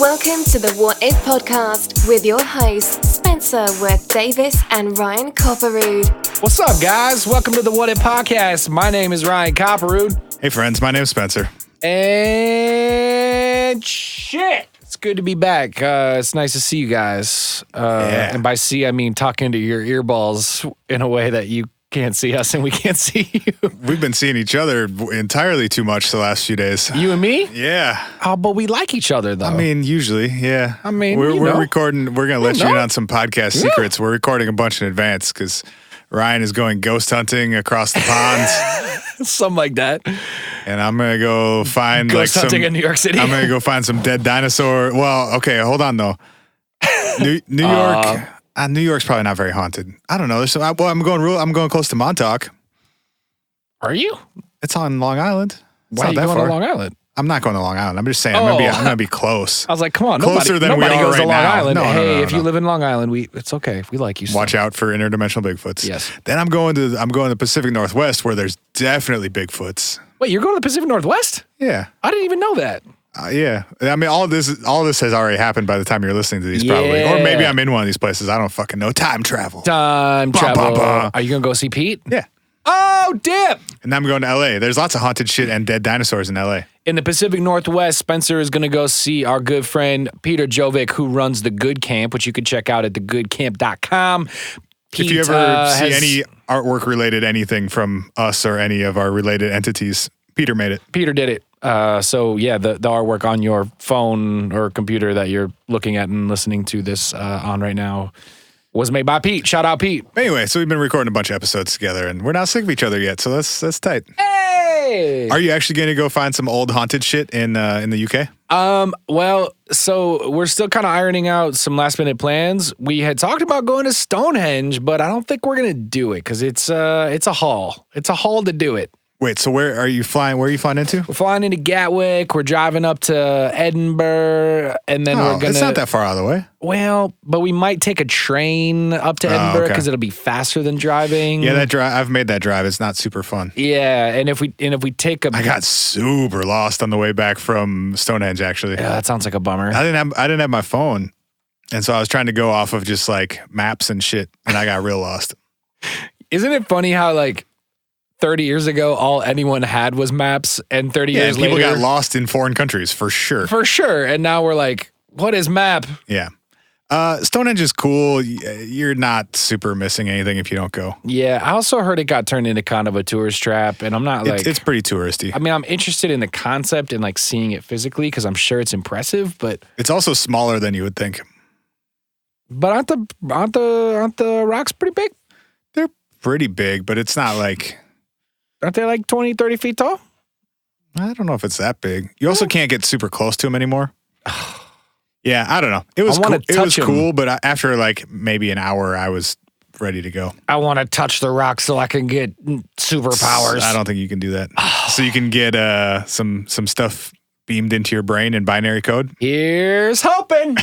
Welcome to the What If podcast with your hosts, Spencer Worth Davis and Ryan Copperrood. What's up, guys? Welcome to the What If podcast. My name is Ryan Copperrood. Hey, friends. My name's Spencer. And shit, it's good to be back. It's nice to see you guys. And by see, I mean talking into your earballs in a way that you can't see us and we can't see you. We've been seeing each other entirely too much the last few days. You and me? Yeah. Oh, but we like each other, though. I mean, usually, yeah. I mean, we're recording. We're going to let you in on some podcast secrets. Yeah. We're recording a bunch in advance because Ryan is going ghost hunting across the pond. Something like that. And I'm going to go find ghost hunting in New York City. I'm going to go find some dead dinosaur. Well, okay, hold on, though. New York. New York's probably not very haunted. I don't know. I'm going close to Montauk. Are you? It's on Long Island. Why are you going to Long Island? I'm not going to Long Island. I'm just saying I'm gonna be close. I was like, come on, closer than nobody we are goes to right Long now. Island. No, if you live in Long Island, it's okay. We like you. Watch out for interdimensional Bigfoots. Yes. Then I'm going to the Pacific Northwest where there's definitely Bigfoots. Wait, you're going to the Pacific Northwest? Yeah. I didn't even know that. Yeah. I mean, all this has already happened by the time you're listening to these, probably. Or maybe I'm in one of these places. I don't fucking know. Time travel. Are you going to go see Pete? Yeah. Oh, dip. And I'm going to L.A. There's lots of haunted shit and dead dinosaurs in L.A. In the Pacific Northwest, Spencer is going to go see our good friend Peter Jovic, who runs The Good Camp, which you can check out at thegoodcamp.com. If you ever see any artwork related anything from us or any of our related entities, Peter made it. Peter did it. So yeah, the artwork on your phone or computer that you're looking at and listening to this on right now was made by Pete. Shout out, Pete. Anyway, so we've been recording a bunch of episodes together, and we're not sick of each other yet, so that's tight. Hey! Are you actually going to go find some old haunted shit in the UK? Well, so we're still kind of ironing out some last minute plans. We had talked about going to Stonehenge, but I don't think we're going to do it because it's a haul. It's a haul to do it. Wait, so where are you flying? Where are you flying into? We're flying into Gatwick. We're driving up to Edinburgh, and then we're gonna. It's not that far out of the way. Well, but we might take a train up to Edinburgh because it'll be faster than driving. Yeah, that drive. I've made that drive. It's not super fun. Yeah, and if we take a. I got super lost on the way back from Stonehenge. Actually, yeah, that sounds like a bummer. I didn't have my phone, and so I was trying to go off of just like maps and shit, and I got real lost. Isn't it funny how like 30 years ago, all anyone had was maps, and 30 years later... people got lost in foreign countries, for sure. For sure, and now we're like, what is map? Yeah. Stonehenge is cool. You're not super missing anything if you don't go. Yeah, I also heard it got turned into kind of a tourist trap, and I'm not like... It's pretty touristy. I mean, I'm interested in the concept and like seeing it physically, because I'm sure it's impressive, but... It's also smaller than you would think. But aren't the rocks pretty big? They're pretty big, but it's not like... Aren't they like 20, 30 feet tall? I don't know if it's that big. You also can't get super close to them anymore. Yeah, I don't know. It was cool. It was cool, but after like maybe an hour, I was ready to go. I want to touch the rocks so I can get superpowers. I don't think you can do that. So you can get some stuff beamed into your brain in binary code. Here's hoping.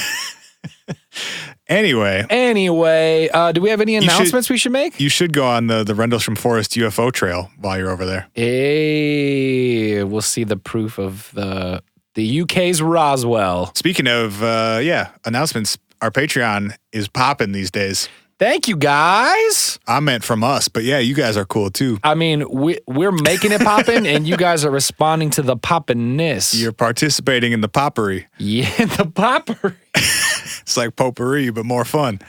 Anyway, do we have any announcements we should make? You should go on the Rendlesham Forest UFO trail while you're over there. Hey, we'll see the proof of the UK's Roswell. Speaking of, announcements, our Patreon is popping these days. Thank you, guys. I meant from us, but yeah, you guys are cool too. I mean, we're making it poppin', and you guys are responding to the poppiness. You're participating in the poppery. Yeah, the poppery. It's like potpourri, but more fun.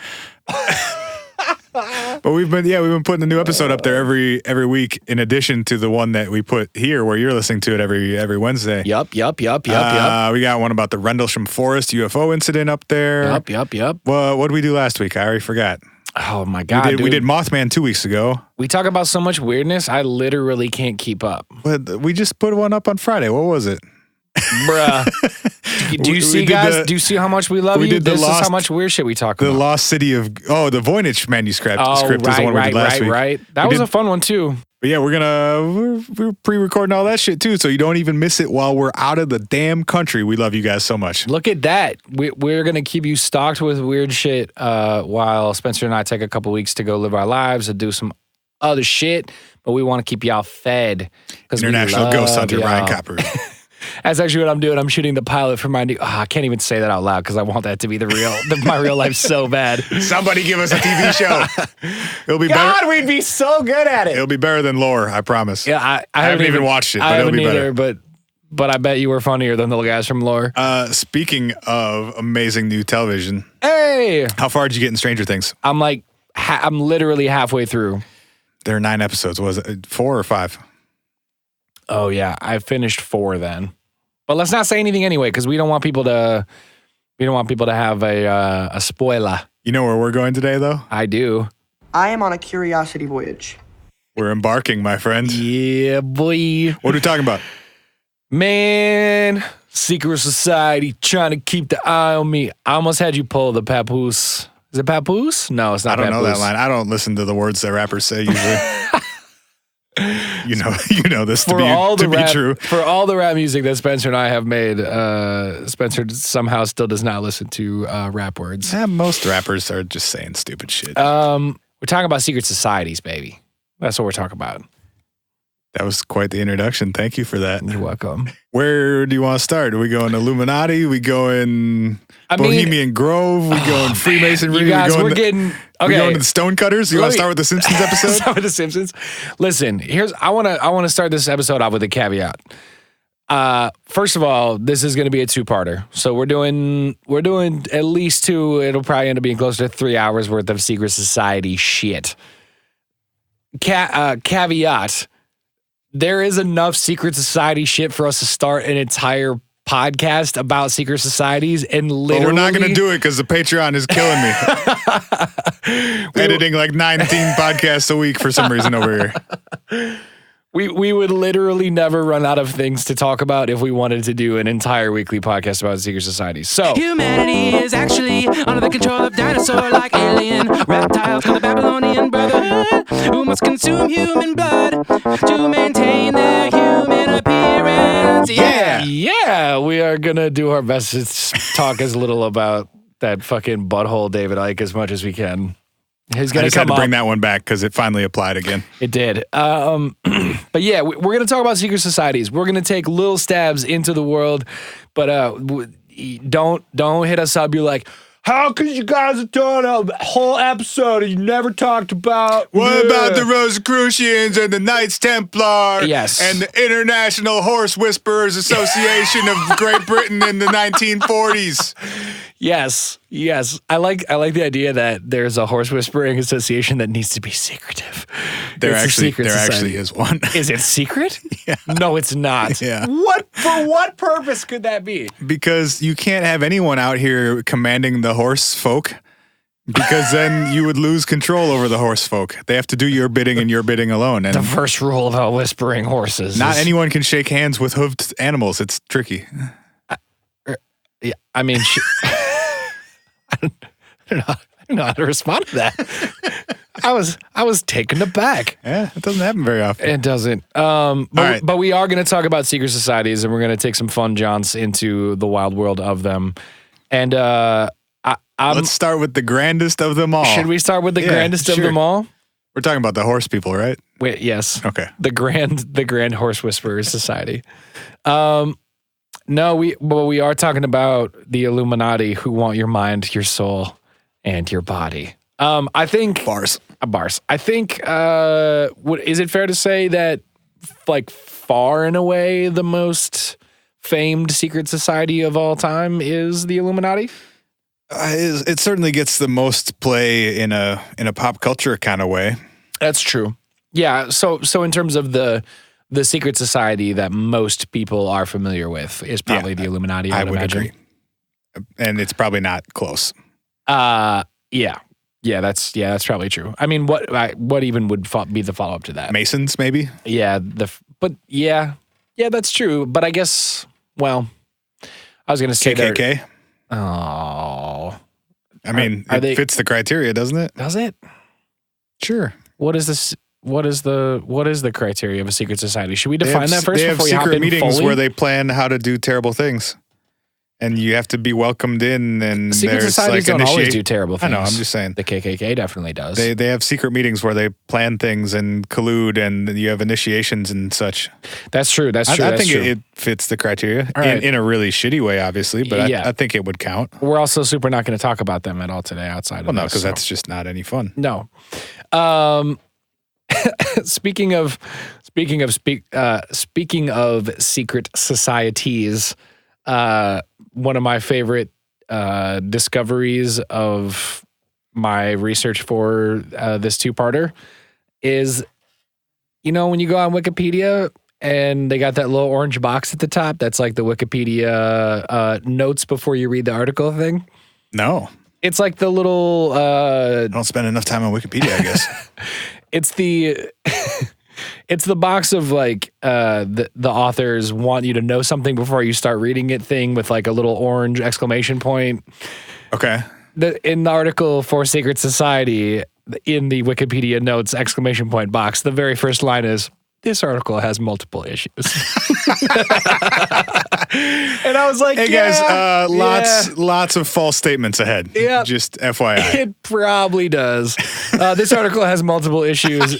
But we've been putting a new episode up there every week, in addition to the one that we put here, where you're listening to it every Wednesday. Yup. We got one about the Rendlesham Forest UFO incident up there. Yup. Well, what did we do last week? I already forgot. Oh my God, we did Mothman 2 weeks ago. We talk about so much weirdness, I literally can't keep up. But we just put one up on Friday. What was it? Bruh. Do you see, guys? Do you see how much we love you? This is how much weird shit we talk about. The Lost City of... Oh, the Voynich manuscript script is the one we did last week. Right. That was a fun one, too. But yeah, we're pre-recording all that shit, too, so you don't even miss it while we're out of the damn country. We love you guys so much. Look at that. We're going to keep you stocked with weird shit while Spencer and I take a couple weeks to go live our lives and do some other shit, but we want to keep y'all fed. International Ghost Hunter Ryan Copper. That's actually what I'm doing. I'm shooting the pilot for my new. I can't even say that out loud because I want that to be my real life so bad. Somebody give us a TV show. It'll be God, better. we'd be so good at it. It'll be better than Lore, I promise. Yeah, I haven't even watched it, but it'll be better. But I bet you were funnier than the guys from Lore. Speaking of amazing new television, hey, how far did you get in Stranger Things? I'm literally halfway through. There are 9 episodes. Was it 4 or 5? Oh yeah, I finished 4 then. But let's not say anything anyway, because we don't want people to have a spoiler. You know where we're going today, though? I do. I am on a curiosity voyage. We're embarking, my friend. Yeah, boy. What are we talking about? Man, secret society trying to keep the eye on me. I almost had you pull the papoose. Is it papoose? No, it's not. I don't papoose. know that line. I don't listen to the words that rappers say usually. You know this to be true. For all the rap music that Spencer and I have made, Spencer somehow still does not listen to rap words. Most rappers are just saying stupid shit. We're talking about secret societies, baby. That's what we're talking about. That was quite the introduction. Thank you for that. You're welcome. Where do you want to start? Are we going Illuminati? We going Bohemian Grove? We going Freemasonry? You guys, we getting okay. We going to the Stonecutters? You want to start with the Simpsons episode? Start with the Simpsons. Listen, I want to start this episode off with a caveat. First of all, this is going to be a 2-parter. So we're doing at least 2. It'll probably end up being closer to 3 hours worth of secret society shit. Caveat. There is enough secret society shit for us to start an entire podcast about secret societies, and literally, we're not going to do it because the Patreon is killing me. Editing like 19 podcasts a week for some reason over here. We would literally never run out of things to talk about if we wanted to do an entire weekly podcast about secret societies. So humanity is actually under the control of dinosaur-like alien reptiles called the Babylonian Brotherhood, who must consume human blood to maintain their human appearance. Yeah, we are gonna do our best to talk as little about that fucking butthole David Icke as much as we can. He's gonna I just had to bring that one back because it finally applied again. It did. But yeah, we're going to talk about secret societies. We're going to take little stabs into the world, but don't hit us up. You're like, how could you guys have done a whole episode and you never talked about... What about the Rosicrucians and the Knights Templar? Yes. And the International Horse Whisperers Association of Great Britain in the 1940s. Yes. I like the idea that there's a horse whispering association that needs to be secretive. There actually is one. Is it secret? Yeah. No, it's not. Yeah. For what purpose could that be? Because you can't have anyone out here commanding the horse folk, because then you would lose control over the horse folk. They have to do your bidding and your bidding alone. And the first rule about whispering horses. Not anyone can shake hands with hoofed animals. It's tricky. Yeah, I mean, I don't know how to respond to that. I was taken aback. Yeah, it doesn't happen very often. It doesn't. But we are going to talk about secret societies, and we're going to take some fun jaunts into the wild world of them. And let's start with the grandest of them all. Should we start with the grandest of them all? We're talking about the horse people, right? Wait, yes. Okay. The Grand Horse Whisperers Society. No, we are talking about the Illuminati, who want your mind, your soul, and your body. I think bars. I think is it fair to say that like far and away the most famed secret society of all time is the Illuminati? It certainly gets the most play in a pop culture kind of way. That's true. Yeah. So in terms of the secret society that most people are familiar with is probably the Illuminati. I would imagine. Agree. And it's probably not close. Yeah, that's probably true. I mean, what even would be the follow up to that? Masons, maybe. Yeah, that's true. But I guess, well, I was going to say KKK. Oh, I mean, it fits the criteria, doesn't it? Does it? Sure. What is this? What is the criteria of a secret society? Should we define that first? They have before secret we hop meetings fully? where they plan how to do terrible things. and you have to be welcomed in. And secret there's societies like don't always do terrible things. I know. I'm just saying. The KKK definitely does. They have secret meetings where they plan things and collude, and you have initiations and such. That's true. That's true. I think it fits the criteria in a really shitty way, obviously, but I think it would count. We're also super not going to talk about them at all today outside of this. Well, no, because that's just not any fun. No. Speaking of secret societies, one of my favorite discoveries of my research for this two-parter is, when you go on Wikipedia and they got that little orange box at the top, that's like the Wikipedia notes before you read the article thing. No. It's like the little... I don't spend enough time on Wikipedia, I guess. It's the box of like the authors want you to know something before you start reading it thing with like a little orange exclamation point. Okay. In the article for Secret Society, in the Wikipedia notes exclamation point box, the very first line is, "This article has multiple issues." And I was like, hey guys, lots of false statements ahead. Yeah. Just FYI. It probably does. This article has multiple issues.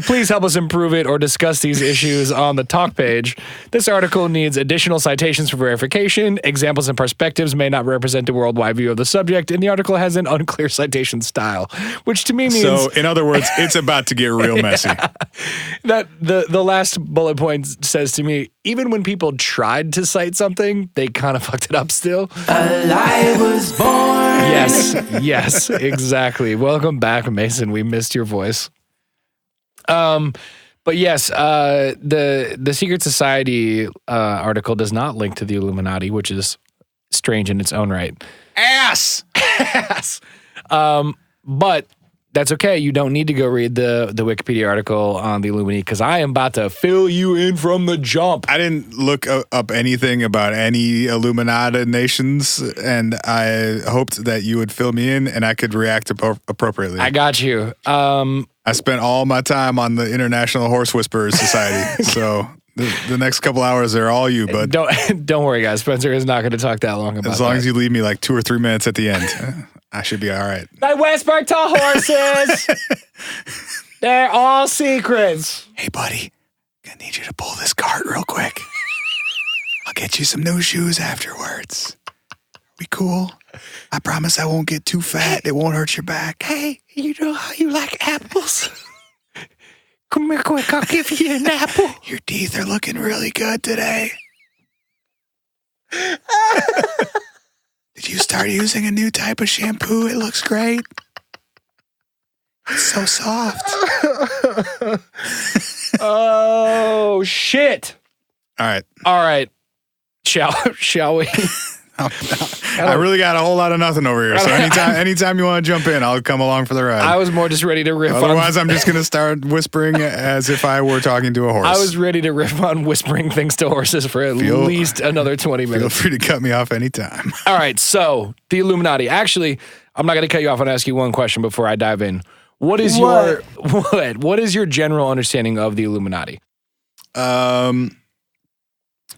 Please help us improve it or discuss these issues on the talk page. This article needs additional citations for verification. Examples and perspectives may not represent a worldwide view of the subject, and the article has an unclear citation style, which to me means... So, in other words, it's about to get real messy. That the last bullet point says to me, even when people tried to cite something, they kind of fucked it up still. A lie was born. Yes, exactly. Welcome back, Mason. We missed your voice. But yes, the Secret Society article does not link to the Illuminati, which is strange in its own right. Ass. But that's okay. You don't need to go read the Wikipedia article on the Illuminati because I am about to fill you in from the jump. I didn't look up anything about any Illuminati nations, and I hoped that you would fill me in and I could react appropriately. I got you. I spent all my time on the International Horse Whisperers Society, so the next couple hours are all you, bud. Don't worry, guys. Spencer is not going to talk that long about it. As long as you leave me like 2 or 3 minutes at the end, I should be all right. I whisper to horses. They're all secrets. Hey, buddy, I need you to pull this cart real quick. I'll get you some new shoes afterwards. We cool? I promise I won't get too fat. It won't hurt your back. Hey, you know how you like apples? Come here quick, I'll give you an apple. Your teeth are looking really good today. Did you start using a new type of shampoo? It looks great. It's so soft. Oh, shit. All right. Shall we? I really got a whole lot of nothing over here. So anytime you want to jump in, I'll come along for the ride. I was more just ready to riff on... Otherwise, I'm just going to start whispering as if I were talking to a horse. I was ready to riff on whispering things to horses for at least another 20 minutes. Feel free to cut me off anytime. All right, so the Illuminati. Actually, I'm not going to cut you off and ask you one question before I dive in. What is your general understanding of the Illuminati?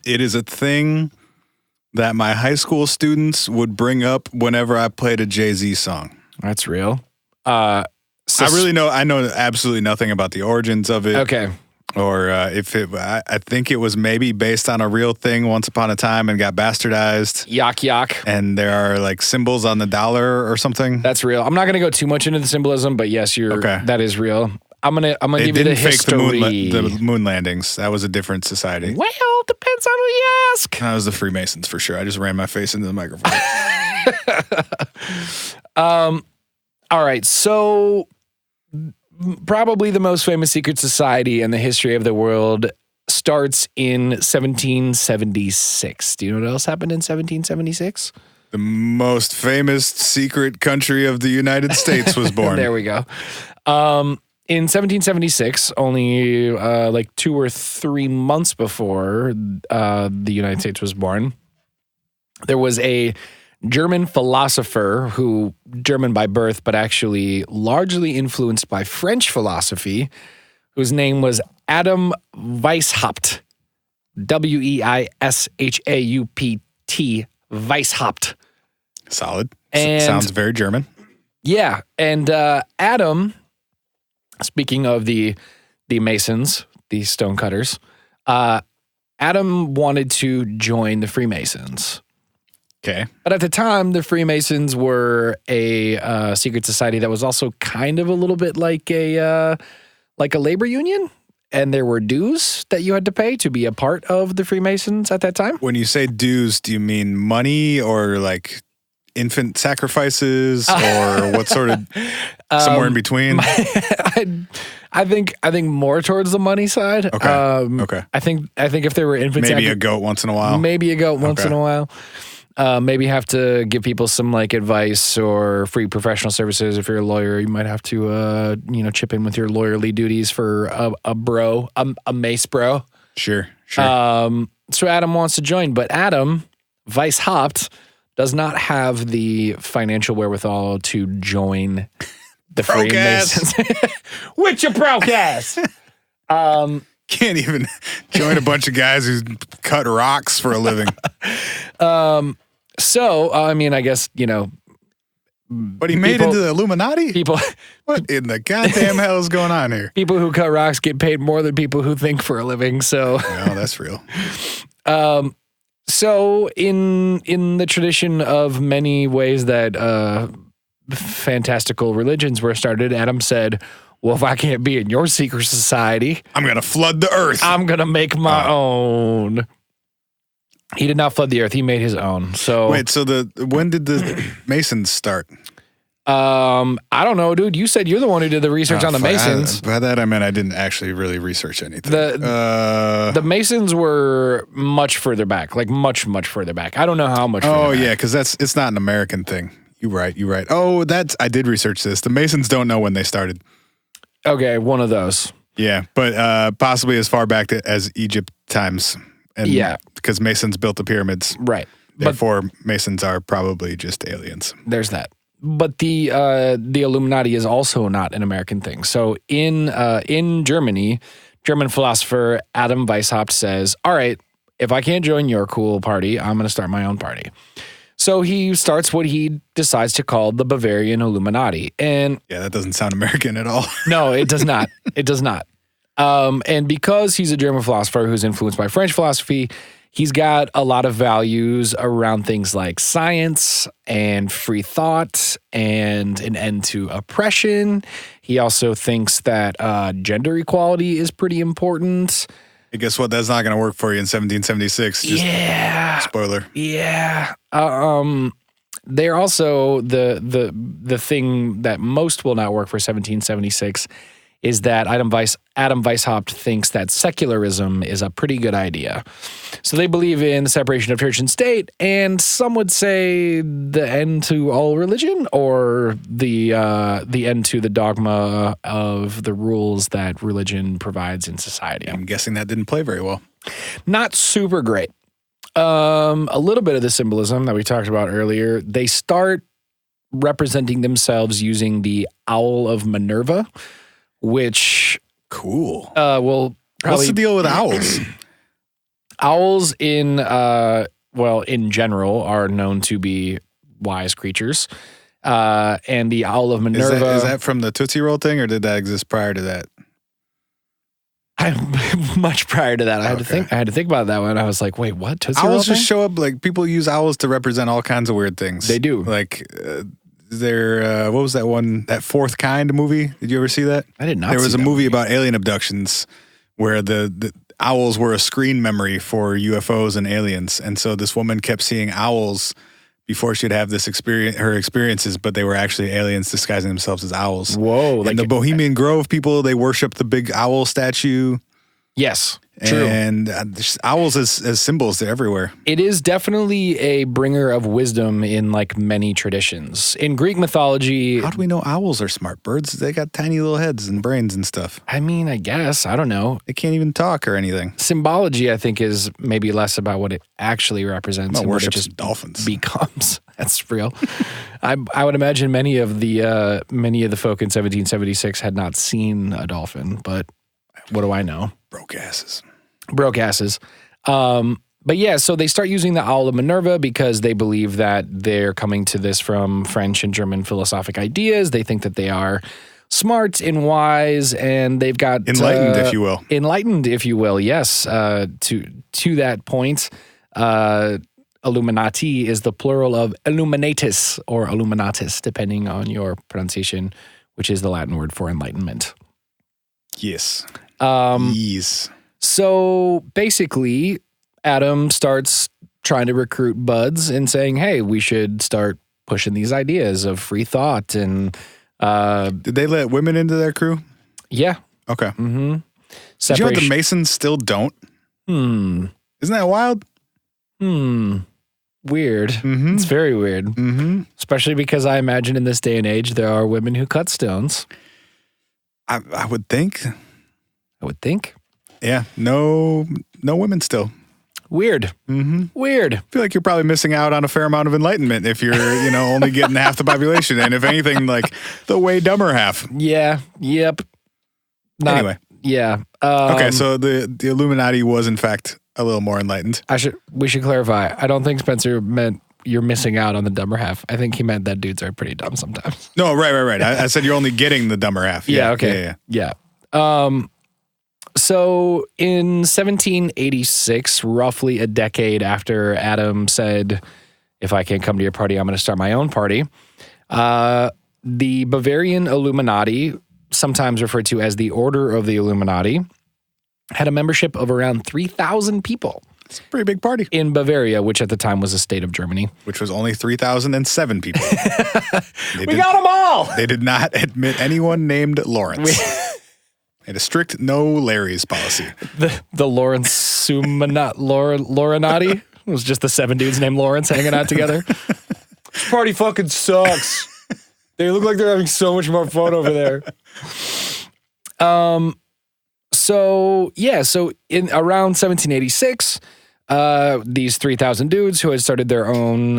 It is a thing that my high school students would bring up whenever I played a Jay-Z song. That's real. I know absolutely nothing about the origins of it. Okay. Or I think it was maybe based on a real thing once upon a time and got bastardized. Yak. And there are like symbols on the dollar or something. That's real. I'm not going to go too much into the symbolism, but yes, that is real. I'm gonna give you the history. The moon landings. That was a different society. Well, depends on who you ask. That was the Freemasons for sure. I just ran my face into the microphone. All right. So probably the most famous secret society in the history of the world starts in 1776. Do you know what else happened in 1776? The most famous secret country of the United States was born. There we go. In 1776, only like 2 or 3 months before the United States was born, there was a German philosopher who, German by birth, but actually largely influenced by French philosophy, whose name was Adam Weishaupt, Weishaupt. Weishaupt. Solid. And sounds very German. Yeah, and Adam, speaking of the Masons, the stonecutters, Adam wanted to join the Freemasons. Okay. But at the time, the Freemasons were a secret society that was also kind of a little bit like a labor union. And there were dues that you had to pay to be a part of the Freemasons at that time. When you say dues, do you mean money or like infant sacrifices or what sort of somewhere in between? I think more towards the money side. Okay. Okay. I think if there were infant maybe a goat once in a while. Maybe a goat once in a while. Maybe have to give people some like advice or free professional services. If you're a lawyer, you might have to chip in with your lawyerly duties for a mace bro. Sure. So Adam wants to join, but Adam Weishaupt does not have the financial wherewithal to join the Freemasons. Which a broke ass. Can't even join a bunch of guys who cut rocks for a living. So, I mean, I guess, but he made into the Illuminati? What in the goddamn hell is going on here? People who cut rocks get paid more than people who think for a living, so. No, that's real. So in the tradition of many ways that fantastical religions were started, Adam said, well, if I can't be in your secret society, I'm going to flood the earth. I'm going to make my own. He did not flood the earth. He made his own. So wait, so when did the Masons start? I don't know, dude. You said you're the one who did the research on the Masons. By that I meant I didn't actually really research anything. The Masons were much further back, like much further back. I don't know how much. Oh yeah, because it's not an American thing. You're right. Oh, I did research this. The Masons don't know when they started. Okay, one of those. Yeah, but possibly as far back as Egypt times. And yeah, because Masons built the pyramids. Right. Therefore, Masons are probably just aliens. There's that. But the Illuminati is also not an American thing. So in Germany, German philosopher Adam Weishaupt says, all right, if I can't join your cool party, I'm going to start my own party. So he starts what he decides to call the Bavarian Illuminati. And yeah, that doesn't sound American at all. No, it does not. It does not. And because he's a German philosopher who's influenced by French philosophy, he's got a lot of values around things like science and free thought and an end to oppression. He also thinks that gender equality is pretty important. Hey, guess what? That's not going to work for you in 1776. Yeah. Spoiler. Yeah. They're also the thing that most will not work for 1776 is that Adam Weishaupt thinks that secularism is a pretty good idea. So they believe in the separation of church and state, and some would say the end to all religion, or the end to the dogma of the rules that religion provides in society. I'm guessing that didn't play very well. Not super great. A little bit of the symbolism that we talked about earlier. They start representing themselves using the Owl of Minerva, which cool. Well, probably, what's the deal with owls? Owls in general are known to be wise creatures. And the Owl of Minerva. Is that from the Tootsie Roll thing, or did that exist prior to that? Much prior to that. I had to think about that one. I was like, wait, what? Tootsie Roll owls just thing? show up, like people use owls to represent all kinds of weird things. They do. Like what was that one, that Fourth Kind movie? Did you ever see that? I did not. There was a movie about alien abductions where the owls were a screen memory for UFOs and aliens. And so this woman kept seeing owls before she'd have her experiences, but they were actually aliens disguising themselves as owls. Whoa. And the Bohemian Grove people, they worship the big owl statue. Yes. True. And owls as symbols, they're everywhere. It is definitely a bringer of wisdom in like many traditions. In Greek mythology... How do we know owls are smart birds? They got tiny little heads and brains and stuff. I mean, I guess. I don't know. They can't even talk or anything. Symbology, I think, is maybe less about what it actually represents and what it just dolphins becomes. That's real. I would imagine many of the folk in 1776 had not seen a dolphin, but what do I know? Broke asses. But yeah, so they start using the Owl of Minerva because they believe that they're coming to this from French and German philosophic ideas. They think that they are smart and wise, and they've got Enlightened, if you will. Enlightened, if you will, yes. To that point, Illuminati is the plural of Illuminatus or Illuminatus, depending on your pronunciation, which is the Latin word for enlightenment. Yes. Yes. So basically, Adam starts trying to recruit buds and saying, hey, we should start pushing these ideas of free thought. And did they let women into their crew? Yeah. Okay. Mm-hmm. Did you know what the Masons still don't? Isn't that wild? Weird. Mm-hmm. It's very weird. Mm-hmm. Especially because I imagine in this day and age, there are women who cut stones. I would think. Yeah. No women still. Weird. Mm-hmm. Weird. I feel like you're probably missing out on a fair amount of enlightenment if you're, only getting half the population. And if anything, like the way dumber half. Yeah. Yep. Anyway. Yeah. Okay. So the Illuminati was in fact a little more enlightened. We should clarify. I don't think Spencer meant you're missing out on the dumber half. I think he meant that dudes are pretty dumb sometimes. No, right. I said you're only getting the dumber half. Yeah. Okay. Yeah. So in 1786, roughly a decade after Adam said, if I can't come to your party, I'm going to start my own party, the Bavarian Illuminati, sometimes referred to as the Order of the Illuminati, had a membership of around 3,000 people. It's a pretty big party. In Bavaria, which at the time was a state of Germany. Which was only 3,007 people. We got them all! They did not admit anyone named Lawrence. They had a strict no Larrys policy. The Laurenati? It was just the 7 dudes named Lawrence hanging out together. This party fucking sucks. They look like they're having so much more fun over there. So in around 1786, these 3,000 dudes who had started their own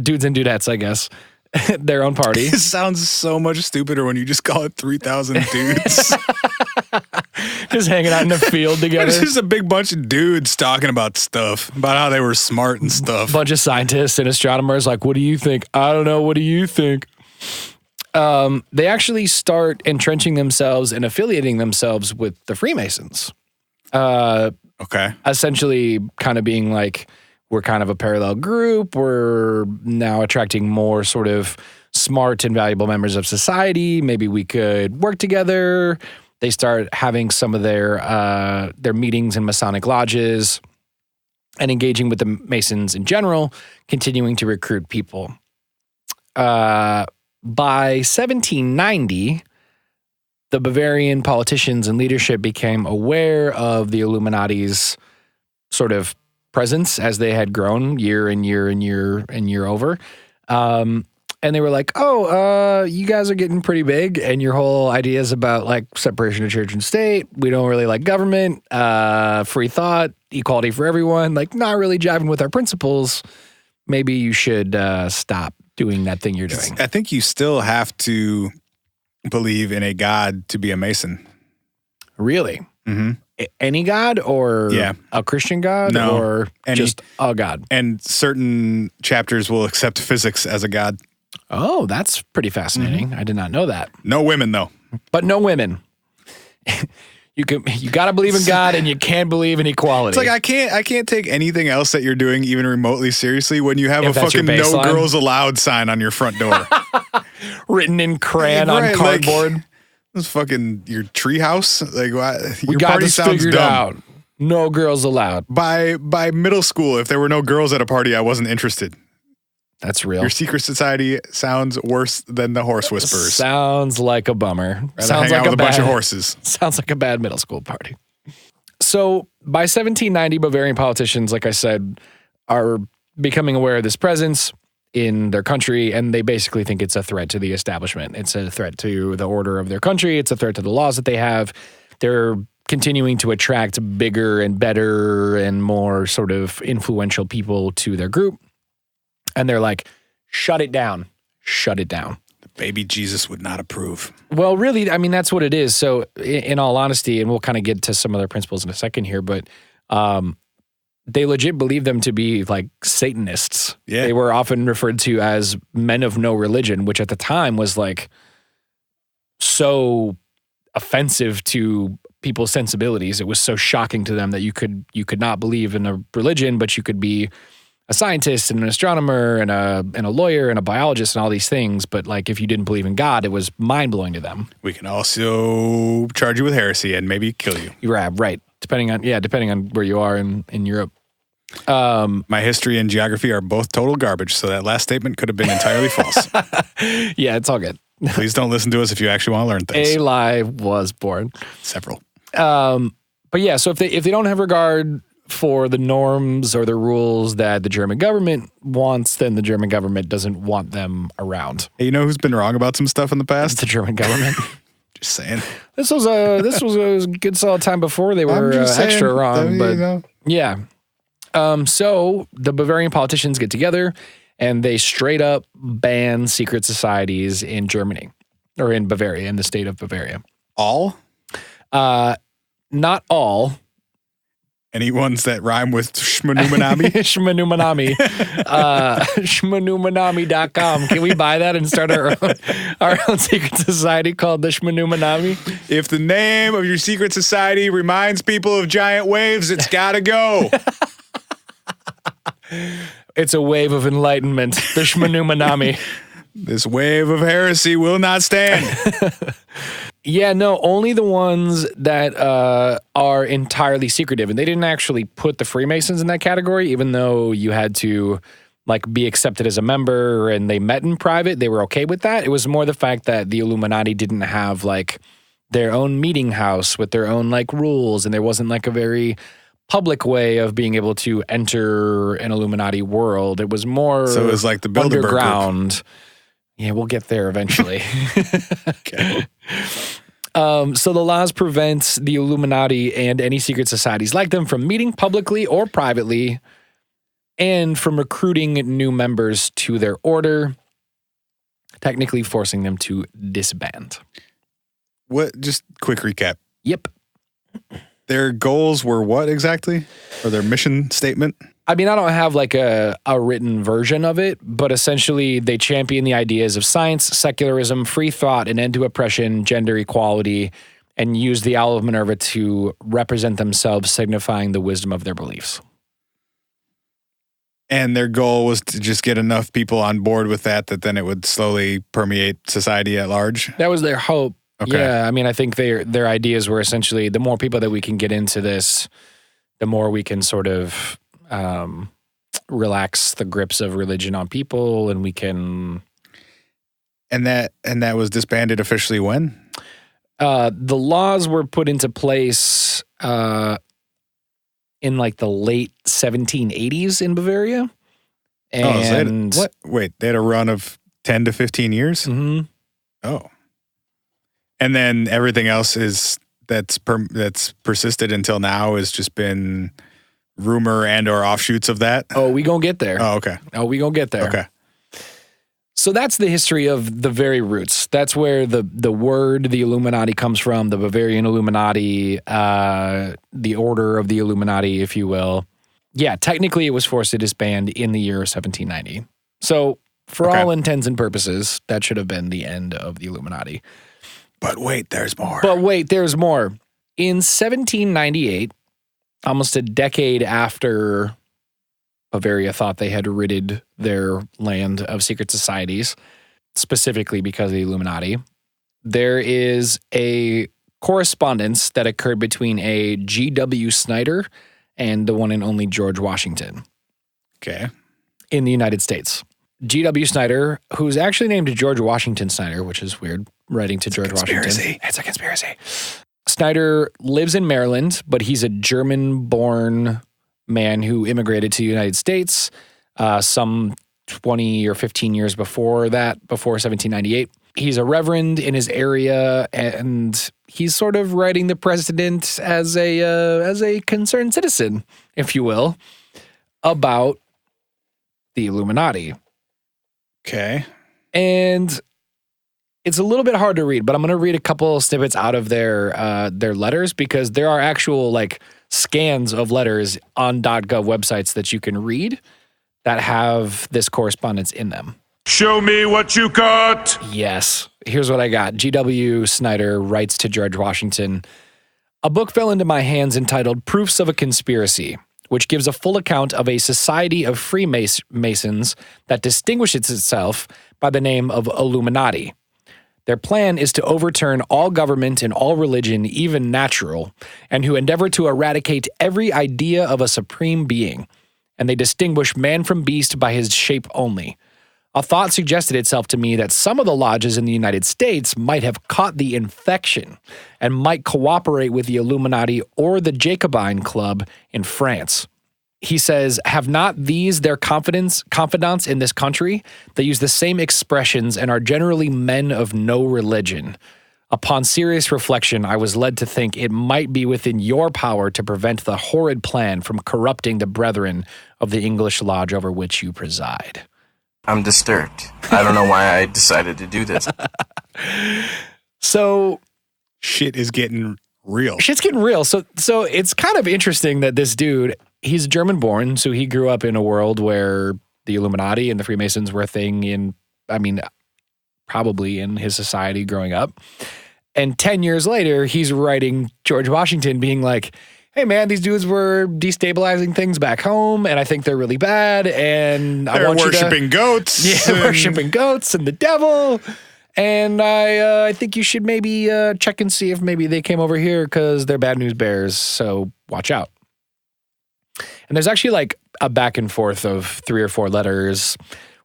dudes and dudettes, I guess, their own party. It sounds so much stupider when you just call it 3,000 dudes. Just hanging out in the field together. It's just a big bunch of dudes talking about stuff, about how they were smart and stuff. Bunch of scientists and astronomers like, what do you think? I don't know. What do you think? They actually start entrenching themselves and affiliating themselves with the Freemasons. Okay. Essentially kind of being like, we're kind of a parallel group. We're now attracting more sort of smart and valuable members of society. Maybe we could work together. They start having some of their meetings in Masonic lodges and engaging with the Masons in general, continuing to recruit people. By 1790, the Bavarian politicians and leadership became aware of the Illuminati's sort of presence as they had grown year over. And they were like, you guys are getting pretty big, and your whole ideas about like separation of church and state, we don't really like government, free thought, equality for everyone, like not really jiving with our principles. Maybe you should stop doing that thing you're doing. I think you still have to believe in a God to be a Mason. Really? Mm-hmm. Any God or a Christian God or just a God? And certain chapters will accept physics as a God. Oh, that's pretty fascinating. Mm-hmm. I did not know that. No women, though. But no women. You got to believe in God and you can't believe in equality. It's like I can't take anything else that you're doing even remotely seriously when you have a fucking no girls allowed sign on your front door. Written in crayon on cardboard. Like, this fucking your treehouse. Like your party sounds dumb. Out. No girls allowed. By middle school, if there were no girls at a party, I wasn't interested. That's real. Your secret society sounds worse than the horse whisperers. Sounds like a bummer. Sounds like a bunch of horses. Sounds like a bad middle school party. So by 1790, Bavarian politicians, like I said, are becoming aware of this presence in their country, and they basically think it's a threat to the establishment. It's a threat to the order of their country. It's a threat to the laws that they have. They're continuing to attract bigger and better and more sort of influential people to their group. And they're like, shut it down. Shut it down. The baby Jesus would not approve. Well, really, I mean, that's what it is. So in all honesty, and we'll kind of get to some other principles in a second here, but they legit believed them to be like Satanists. Yeah. They were often referred to as men of no religion, which at the time was like so offensive to people's sensibilities. It was so shocking to them that you could not believe in a religion, but you could be a scientist and an astronomer and a lawyer and a biologist and all these things. But like if you didn't believe in God, it was mind blowing to them. We can also charge you with heresy and maybe kill you. Yeah, right. Depending on where you are in Europe. My history and geography are both total garbage, so that last statement could have been entirely false. Yeah, it's all good. Please don't listen to us if you actually want to learn things. A lie was born. Several. But yeah, so if they don't have regard for the norms or the rules that the German government wants, then the German government doesn't want them around. Hey, you know who's been wrong about some stuff in the past? The German government. Just saying. This was a good solid time before they were extra wrong, but yeah. So the Bavarian politicians get together and they straight up ban secret societies in Germany or in Bavaria, in the state of Bavaria. All? Not all. Any ones that rhyme with shmanumanami? Shmanumanami. Shmanumanami.com. Can we buy that and start our own secret society called the Shmanumanami? If the name of your secret society reminds people of giant waves, it's gotta go. It's a wave of enlightenment. The Shmanumanami. This wave of heresy will not stand. Yeah, no, only the ones that are entirely secretive. And they didn't actually put the Freemasons in that category, even though you had to like be accepted as a member and they met in private. They were okay with that. It was more the fact that the Illuminati didn't have like their own meeting house with their own like rules. And there wasn't like a very public way of being able to enter an Illuminati world. It was more So it was like the Bilderberg underground. Group. Yeah, we'll get there eventually. Okay. So the laws prevent the Illuminati and any secret societies like them from meeting publicly or privately and from recruiting new members to their order, technically forcing them to disband. What? Just quick recap. Yep. Their goals were what exactly? Or their mission statement? I mean, I don't have like a written version of it, but essentially they champion the ideas of science, secularism, free thought, an end to oppression, gender equality, and use the Owl of Minerva to represent themselves, signifying the wisdom of their beliefs. And their goal was to just get enough people on board with that then it would slowly permeate society at large? That was their hope. Okay. Yeah, I mean, I think their ideas were essentially the more people that we can get into this, the more we can sort of relax the grips of religion on people, and we can. And that was disbanded officially when? The laws were put into place in like the late 1780s in Bavaria. And what? Wait, they had a run of 10 to 15 years? Mhm. Oh. And then everything else that's persisted until now has just been rumor and or offshoots of that? Oh, we gonna get there. Oh, okay. Oh, we gonna get there. Okay. So that's the history of the very roots. That's where the word, the Illuminati, comes from, the Bavarian Illuminati, the order of the Illuminati, if you will. Yeah, technically it was forced to disband in the year 1790. So for all intents and purposes, that should have been the end of the Illuminati. But wait, there's more. There's more. In 1798, almost a decade after Bavaria thought they had ridded their land of secret societies, specifically because of the Illuminati, there is a correspondence that occurred between a G.W. Snyder and the one and only George Washington. Okay. In the United States. G.W. Snyder, who's actually named George Washington Snyder, which is weird, writing to George Washington. It's a conspiracy. Snyder lives in Maryland, but he's a German-born man who immigrated to the United States some 20 or 15 years before that, before 1798. He's a reverend in his area, and he's sort of writing the president as a concerned citizen, if you will, about the Illuminati. Okay. And it's a little bit hard to read, but I'm going to read a couple snippets out of their letters because there are actual like scans of letters on .gov websites that you can read that have this correspondence in them. Show me what you got. Yes. Here's what I got. G.W. Snyder writes to George Washington, "A book fell into my hands entitled Proofs of a Conspiracy, which gives a full account of a society of Freemasons that distinguishes itself by the name of Illuminati. Their plan is to overturn all government and all religion, even natural, and who endeavor to eradicate every idea of a supreme being, and they distinguish man from beast by his shape only. A thought suggested itself to me that some of the lodges in the United States might have caught the infection and might cooperate with the Illuminati or the Jacobin Club in France." He says, "Have not these their confidants in this country? They use the same expressions and are generally men of no religion. Upon serious reflection, I was led to think it might be within your power to prevent the horrid plan from corrupting the brethren of the English lodge over which you preside." I'm disturbed. I don't know why I decided to do this. So Shit is getting real. shit's getting real. So it's kind of interesting that this dude, he's German born, so he grew up in a world where the Illuminati and the Freemasons were a thing probably in his society growing up. And 10 years later, he's writing George Washington being like, "Hey man, these dudes were destabilizing things back home, and I think they're really bad, and I They're want worshiping goats. Yeah, worshiping goats and the devil. And I think you should maybe check and see if maybe they came over here because they're bad news bears, so watch out." And there's actually like a back and forth of 3 or 4 letters.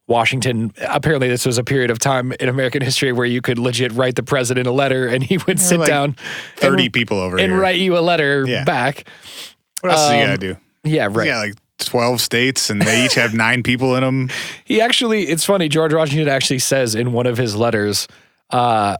Washington, apparently this was a period of time in American history where you could legit write the president a letter and he would sit like down 30 people over and here. write you a letter Yeah. back. What else do you gotta do? Yeah, right. Yeah, like 12 states, and they each have 9 people in them. He actually, it's funny, George Washington actually says in one of his letters, "I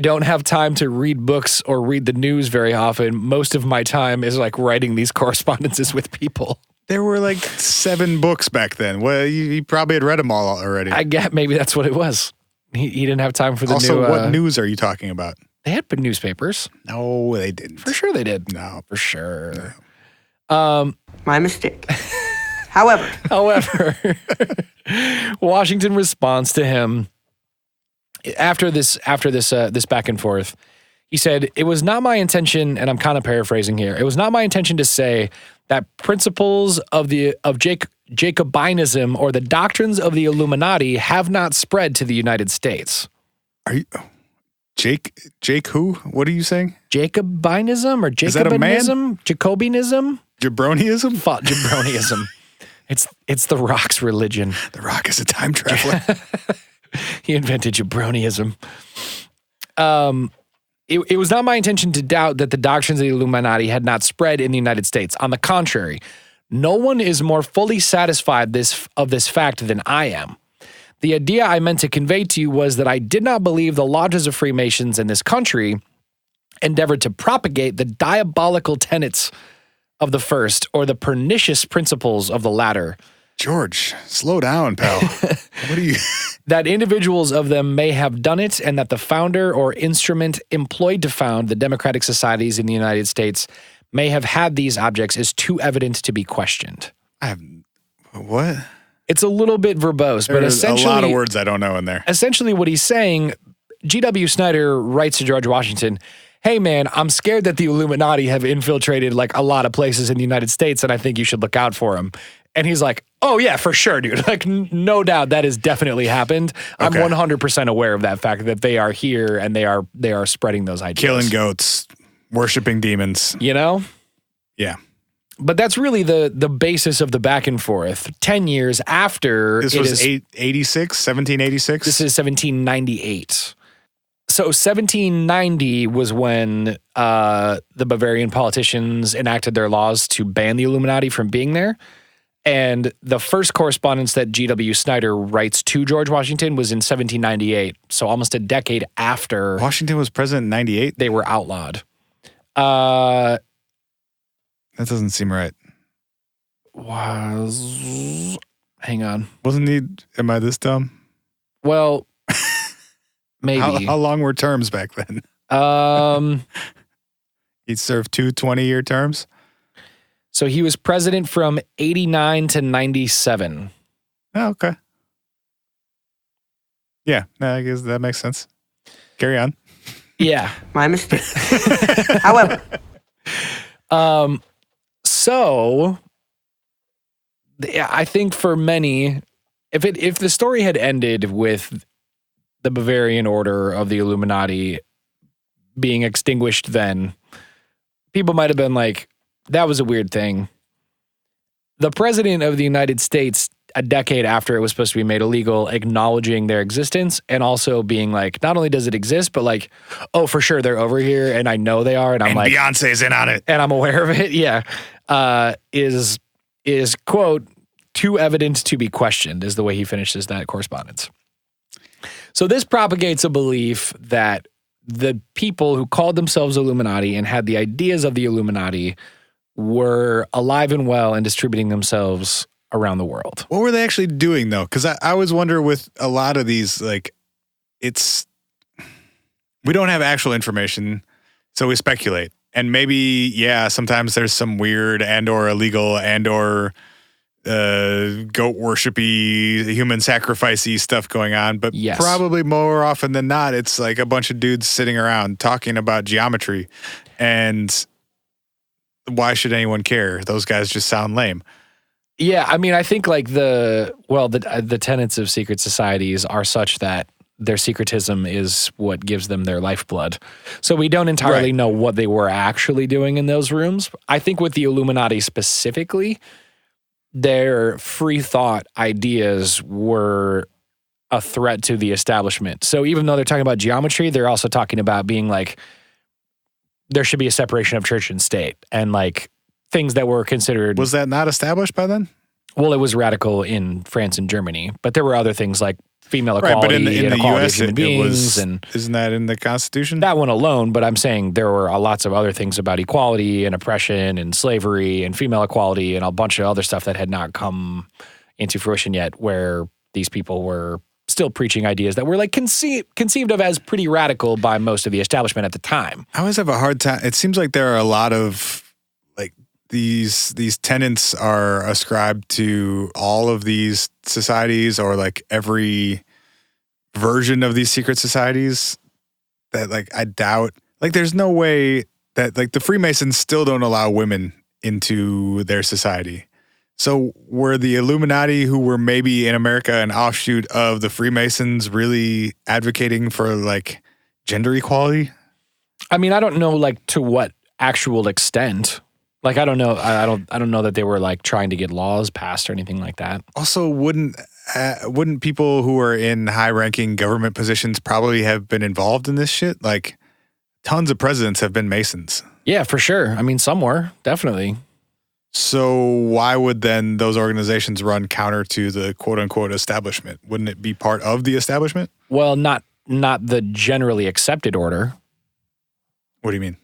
don't have time to read books or read the news very often. Most of my time is like writing these correspondences with people." There were like 7 books back then. Well, you probably had read them all already. I get maybe that's what it was. He didn't have time for the also, new. what news are you talking about? They had newspapers. No, they didn't. For sure they did. No. For sure. My mistake. However, Washington responds to him after this back and forth. He said, "It was not my intention," and I'm kind of paraphrasing here. "It was not my intention to say that principles of Jacobinism or the doctrines of the Illuminati have not spread to the United States." Are you Jake who? What are you saying? Jacobinism or Is that a man? Jacobinism? Jacobinism? Jabroniism? Jabroniism. It's the Rock's religion. The Rock is a time traveler. He invented jabroniism. It was not my intention to doubt that the doctrines of the Illuminati had not spread in the United States. On the contrary, no one is more fully satisfied of this fact than I am. The idea I meant to convey to you was that I did not believe the lodges of Freemasons in this country endeavored to propagate the diabolical tenets of the first or the pernicious principles of the latter. George, slow down, pal. What are you? That individuals of them may have done it, and that the founder or instrument employed to found the democratic societies in the United States may have had these objects is too evident to be questioned. What? It's a little bit verbose, but There's essentially a lot of words I don't know in there. Essentially what he's saying, G.W. Snyder writes to George Washington, "Hey man, I'm scared that the Illuminati have infiltrated like a lot of places in the United States, and I think you should look out for them." And he's like, "Oh yeah, for sure, dude. Like no doubt that has definitely happened. I'm Okay. 100% aware of that fact that they are here and they are spreading those ideas. Killing goats, worshiping demons. You know? Yeah. But that's really the basis of the back and forth. 10 years after This was 1786? This is 1798. So 1790 was when the Bavarian politicians enacted their laws to ban the Illuminati from being there. And the first correspondence that G.W. Snyder writes to George Washington was in 1798. So almost a decade after Washington was president in 98? they were outlawed. Uh, That doesn't seem right. hang on. Wasn't he? Am I this dumb? Well, maybe. How long were terms back then? He'd served 2 20-year terms? So he was president from 89 to 97. Oh, okay. Yeah, I guess that makes sense. Carry on. Yeah. My mistake. However, so I think for many, if the story had ended with the Bavarian Order of the Illuminati being extinguished, then people might have been like, that was a weird thing. The president of the United States, a decade after it was supposed to be made illegal, acknowledging their existence and also being like, not only does it exist, but like, oh, for sure they're over here and I know they are. And I'm like, Beyonce's in on it. And I'm aware of it. Yeah. Is quote, too evident to be questioned is the way he finishes that correspondence. So this propagates a belief that the people who called themselves Illuminati and had the ideas of the Illuminati were alive and well and distributing themselves around the world. What were they actually doing, though? Because I always wonder with a lot of these, like, we don't have actual information, so we speculate. And maybe, yeah, sometimes there's some weird and or illegal and or goat worshipy, human sacrificey stuff going on. But probably more often than not, it's like a bunch of dudes sitting around talking about geometry. And why should anyone care? Those guys just sound lame. Yeah, I mean, I think like the tenets of secret societies are such that their secretism is what gives them their lifeblood. So we don't entirely know what they were actually doing in those rooms. I think with the Illuminati specifically, their free thought ideas were a threat to the establishment. So even though they're talking about geometry, they're also talking about being like, there should be a separation of church and state and like things that were considered. Was that not established by then? Well, it was radical in France and Germany, but there were other things like female equality, but in the equality US, of human beings, and isn't that in the Constitution? That one alone, but I'm saying there were lots of other things about equality and oppression and slavery and female equality and a bunch of other stuff that had not come into fruition yet, where these people were still preaching ideas that were like conceived of as pretty radical by most of the establishment at the time. I always have a hard time. It seems like there are a lot of like these tenets are ascribed to all of these societies or like every version of these secret societies that like I doubt, like there's no way that like the Freemasons still don't allow women into their society. So were the Illuminati, who were maybe in America an offshoot of the Freemasons, really advocating for like gender equality? I mean, I don't know like to what actual extent. Like I don't know. I don't know that they were like trying to get laws passed or anything like that. Also, wouldn't people who are in high-ranking government positions probably have been involved in this shit? Like tons of presidents have been Masons. Yeah, for sure. I mean, some were definitely. So why would then those organizations run counter to the quote-unquote establishment? Wouldn't it be part of the establishment? Well, not the generally accepted order. What do you mean?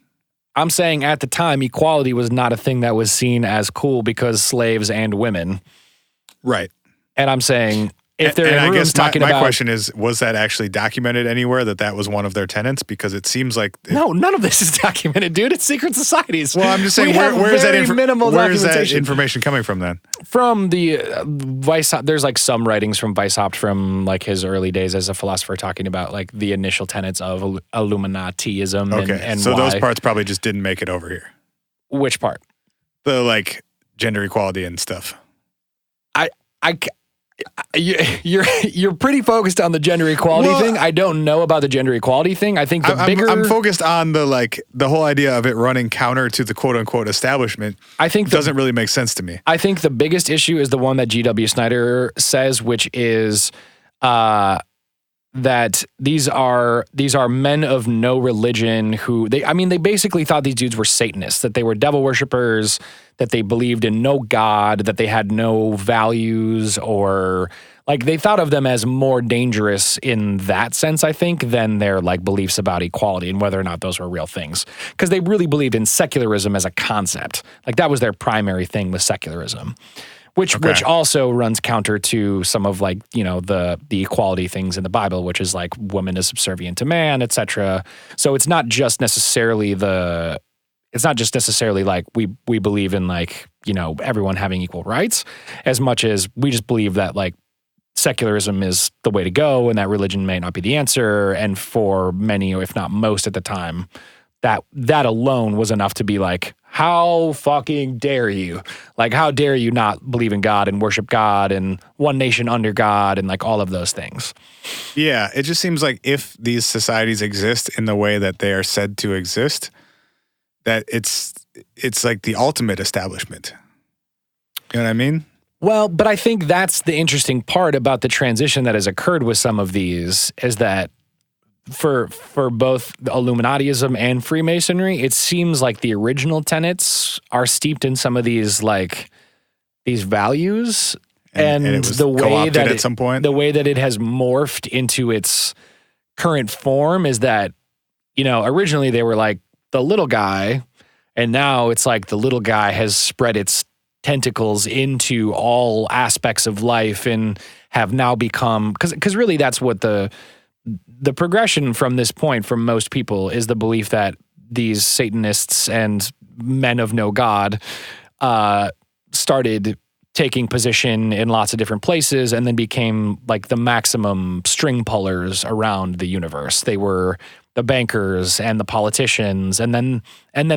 I'm saying at the time, equality was not a thing that was seen as cool because slaves and women. Right. And I'm saying if they're in rooms talking about... My question is, was that actually documented anywhere that was one of their tenets? Because it seems like... No, none of this is documented, dude. It's secret societies. Well, I'm just saying, where is that information coming from then? From the Weishaupt, there's like some writings from Weishaupt from like his early days as a philosopher talking about like the initial tenets of Illuminatiism. Okay, and so why. Those parts probably just didn't make it over here. Which part? The like gender equality and stuff. You're pretty focused on the gender equality thing. I don't know about the gender equality thing. I think I'm focused on the whole idea of it running counter to the quote unquote establishment. I think doesn't really make sense to me. I think the biggest issue is the one that G.W. Snyder says, which is that these are men of no religion who they basically thought these dudes were Satanists, that they were devil worshippers, that they believed in no God, that they had no values, or like they thought of them as more dangerous in that sense, I think, than their like beliefs about equality and whether or not those were real things. Because they really believed in secularism as a concept. Like that was their primary thing, was secularism. Which also runs counter to some of like, you know, the equality things in the Bible, which is like woman is subservient to man, etc. So it's not just necessarily like we believe in like everyone having equal rights, as much as we just believe that like secularism is the way to go and that religion may not be the answer. And for many, or if not most at the time, that alone was enough to be like, how fucking dare you? Like, how dare you not believe in God and worship God and one nation under God and like all of those things. Yeah, it just seems like if these societies exist in the way that they are said to exist, that it's like the ultimate establishment. You know what I mean? Well, but I think that's the interesting part about the transition that has occurred with some of these is that for both Illuminatiism and Freemasonry, it seems like the original tenets are steeped in some of these like these values, and it was the way co-opted that at some point. the way that it has morphed into its current form is that originally they were like the little guy, and now it's like the little guy has spread its tentacles into all aspects of life and have now become because really that's what the progression from this point from most people is the belief that these Satanists and men of no God started taking position in lots of different places and then became like the maximum string pullers around the universe. They were the bankers and the politicians, and then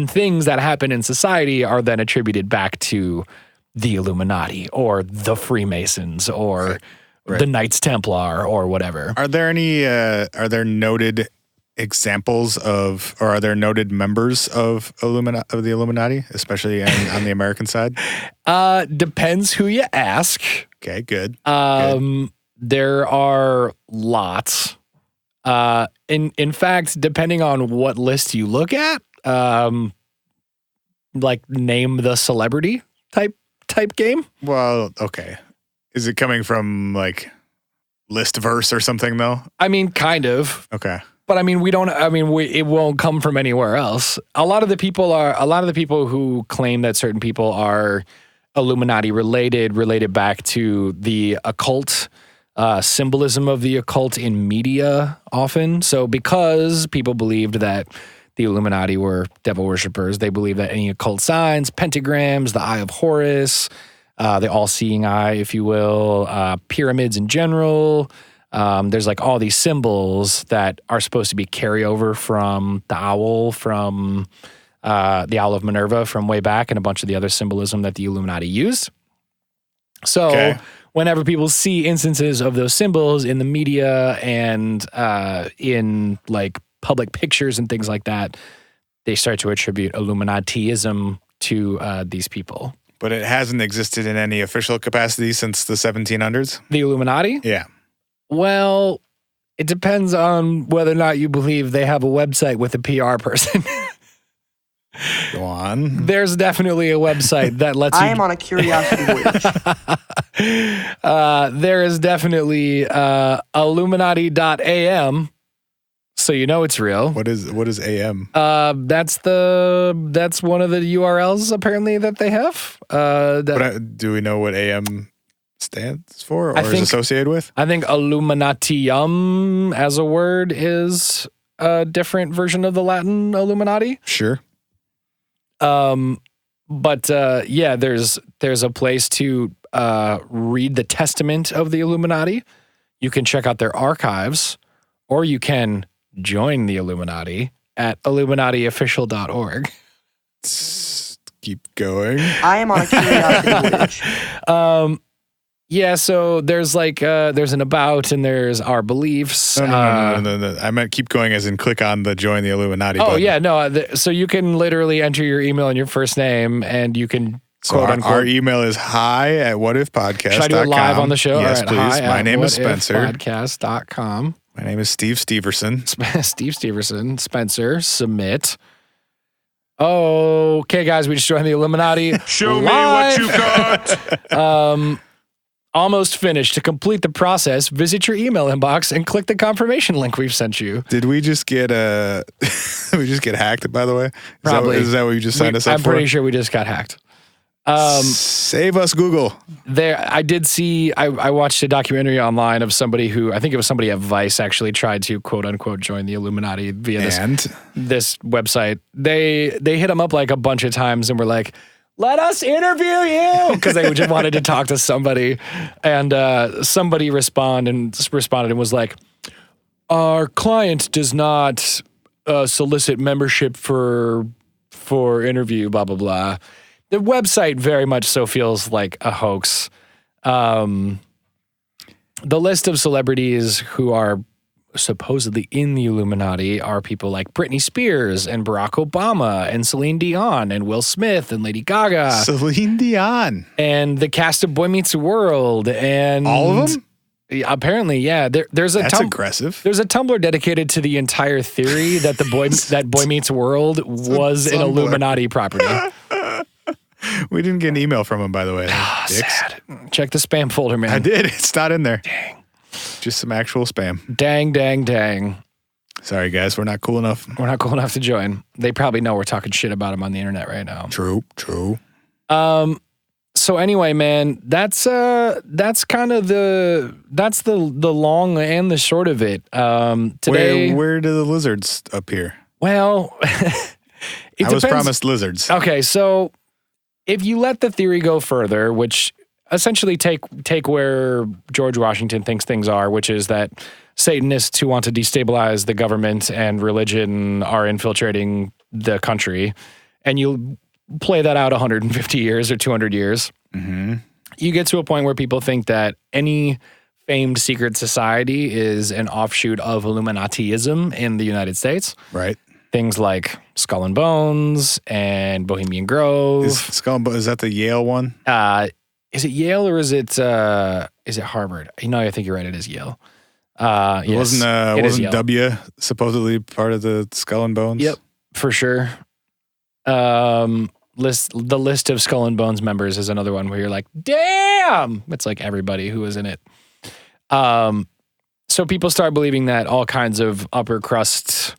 things that happen in society are then attributed back to the Illuminati or the Freemasons or the Knights Templar or whatever. Are there any are there noted examples of, or are there noted members of the Illuminati, especially on the American side? Depends who you ask. Okay, good. There are lots. In fact, depending on what list you look at, like name the celebrity type game. Well, okay. Is it coming from like Listverse or something though? I mean, kind of. Okay. But I mean, it won't come from anywhere else. A lot of the people who claim that certain people are Illuminati related back to the occult, symbolism of the occult in media often. So because people believed that the Illuminati were devil worshippers, they believed that any occult signs, pentagrams, the Eye of Horus, the all-seeing eye, if you will, pyramids in general. There's like all these symbols that are supposed to be carryover from the owl, from the Owl of Minerva from way back, and a bunch of the other symbolism that the Illuminati used. So whenever people see instances of those symbols in the media and in like public pictures and things like that, they start to attribute Illuminatiism to these people. But it hasn't existed in any official capacity since the 1700s? The Illuminati? Yeah. Well, it depends on whether or not you believe they have a website with a PR person. Go on. There's definitely a website that lets you... I am on a curiosity voyage. There is definitely Illuminati.am, so you know it's real. What is AM? That's one of the URLs apparently that they have. Do we know what AM stands for or is associated with? I think Illuminatium as a word is a different version of the Latin Illuminati. Sure. But yeah, there's a place to read the testament of the Illuminati. You can check out their archives, or you can join the Illuminati at illuminatiofficial.org. Keep going. I am on a curiosity voyage. Yeah, so there's like there's an about and there's our beliefs. No. I meant keep going as in click on the join the Illuminati button. Oh yeah, no. So you can literally enter your email and your first name, and you can quote unquote. Our email is hi@whatifpodcast.com. Should I do it live on the show? Yes, right, please. My name is Spencer. Podcast.com. My name is Steve Steverson. Steve Steverson. Spencer. Submit. Okay, guys, we just joined the Illuminati. Show me what you got. Almost finished. To complete the process, visit your email inbox and click the confirmation link we've sent you. Did we just get hacked, by the way? Probably. Is that what you just signed us up for? I'm pretty sure we just got hacked. Save us, Google. I did see, I watched a documentary online of somebody who, I think it was somebody at Vice, actually tried to quote unquote join the Illuminati via this website. They hit them up like a bunch of times and were like, let us interview you, because they just wanted to talk to somebody. And somebody responded and was like, our client does not solicit membership for interview, blah, blah, blah. The website very much so feels like a hoax. The list of celebrities who are supposedly in the Illuminati are people like Britney Spears and Barack Obama and Celine Dion and Will Smith and Lady Gaga. Celine Dion. And the cast of Boy Meets World. And all of them? Apparently, yeah. There's a That's aggressive. There's a Tumblr dedicated to the entire theory that that Boy Meets World was an Illuminati property. We didn't get an email from him, by the way. Sad. Check the spam folder, man. I did. It's not in there. Dang. Just some actual spam. Dang. Sorry, guys. We're not cool enough. We're not cool enough to join. They probably know we're talking shit about them on the internet right now. True. So anyway, man, that's kind of the long and the short of it. Today, where do the lizards appear? Well, I was promised lizards. Okay, so if you let the theory go further, which essentially take where George Washington thinks things are, which is that Satanists who want to destabilize the government and religion are infiltrating the country, and you play that out 150 years or 200 years, you get to a point where people think that any famed secret society is an offshoot of Illuminatiism in the United States. Right. Things like Skull and Bones and Bohemian Grove. Is that the Yale one? Is it Yale or is it Harvard? I think you're right. It is Yale. Yes, wasn't W supposedly part of the Skull and Bones? Yep, for sure. The list of Skull and Bones members is another one where you're like, damn, it's like everybody who was in it. So people start believing that all kinds of upper crust,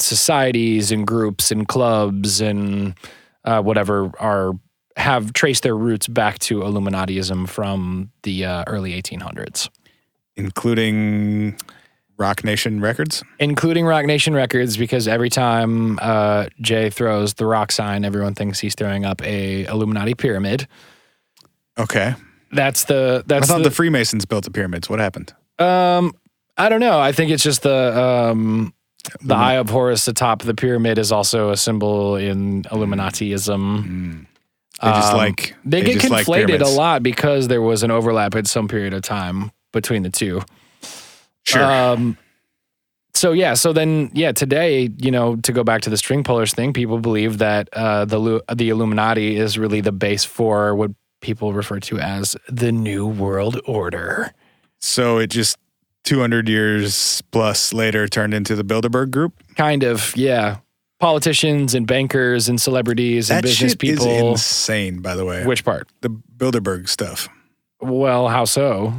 societies and groups and clubs and whatever have traced their roots back to Illuminatiism from the early 1800s. Including Rock Nation Records? Including Rock Nation Records, because every time Jay throws the rock sign, everyone thinks he's throwing up a Illuminati pyramid. Okay. I thought the Freemasons built the pyramids. What happened? I don't know. I think it's just the Eye of Horus atop the pyramid is also a symbol in Illuminatiism. They get conflated a lot because there was an overlap at some period of time between the two. Sure. So then today, to go back to the string pullers thing, people believe that the Illuminati is really the base for what people refer to as the New World Order. So it just 200 years plus later turned into the Bilderberg Group? Kind of, yeah. Politicians and bankers and celebrities and business people. That shit is insane, by the way. Which part? The Bilderberg stuff. Well, how so?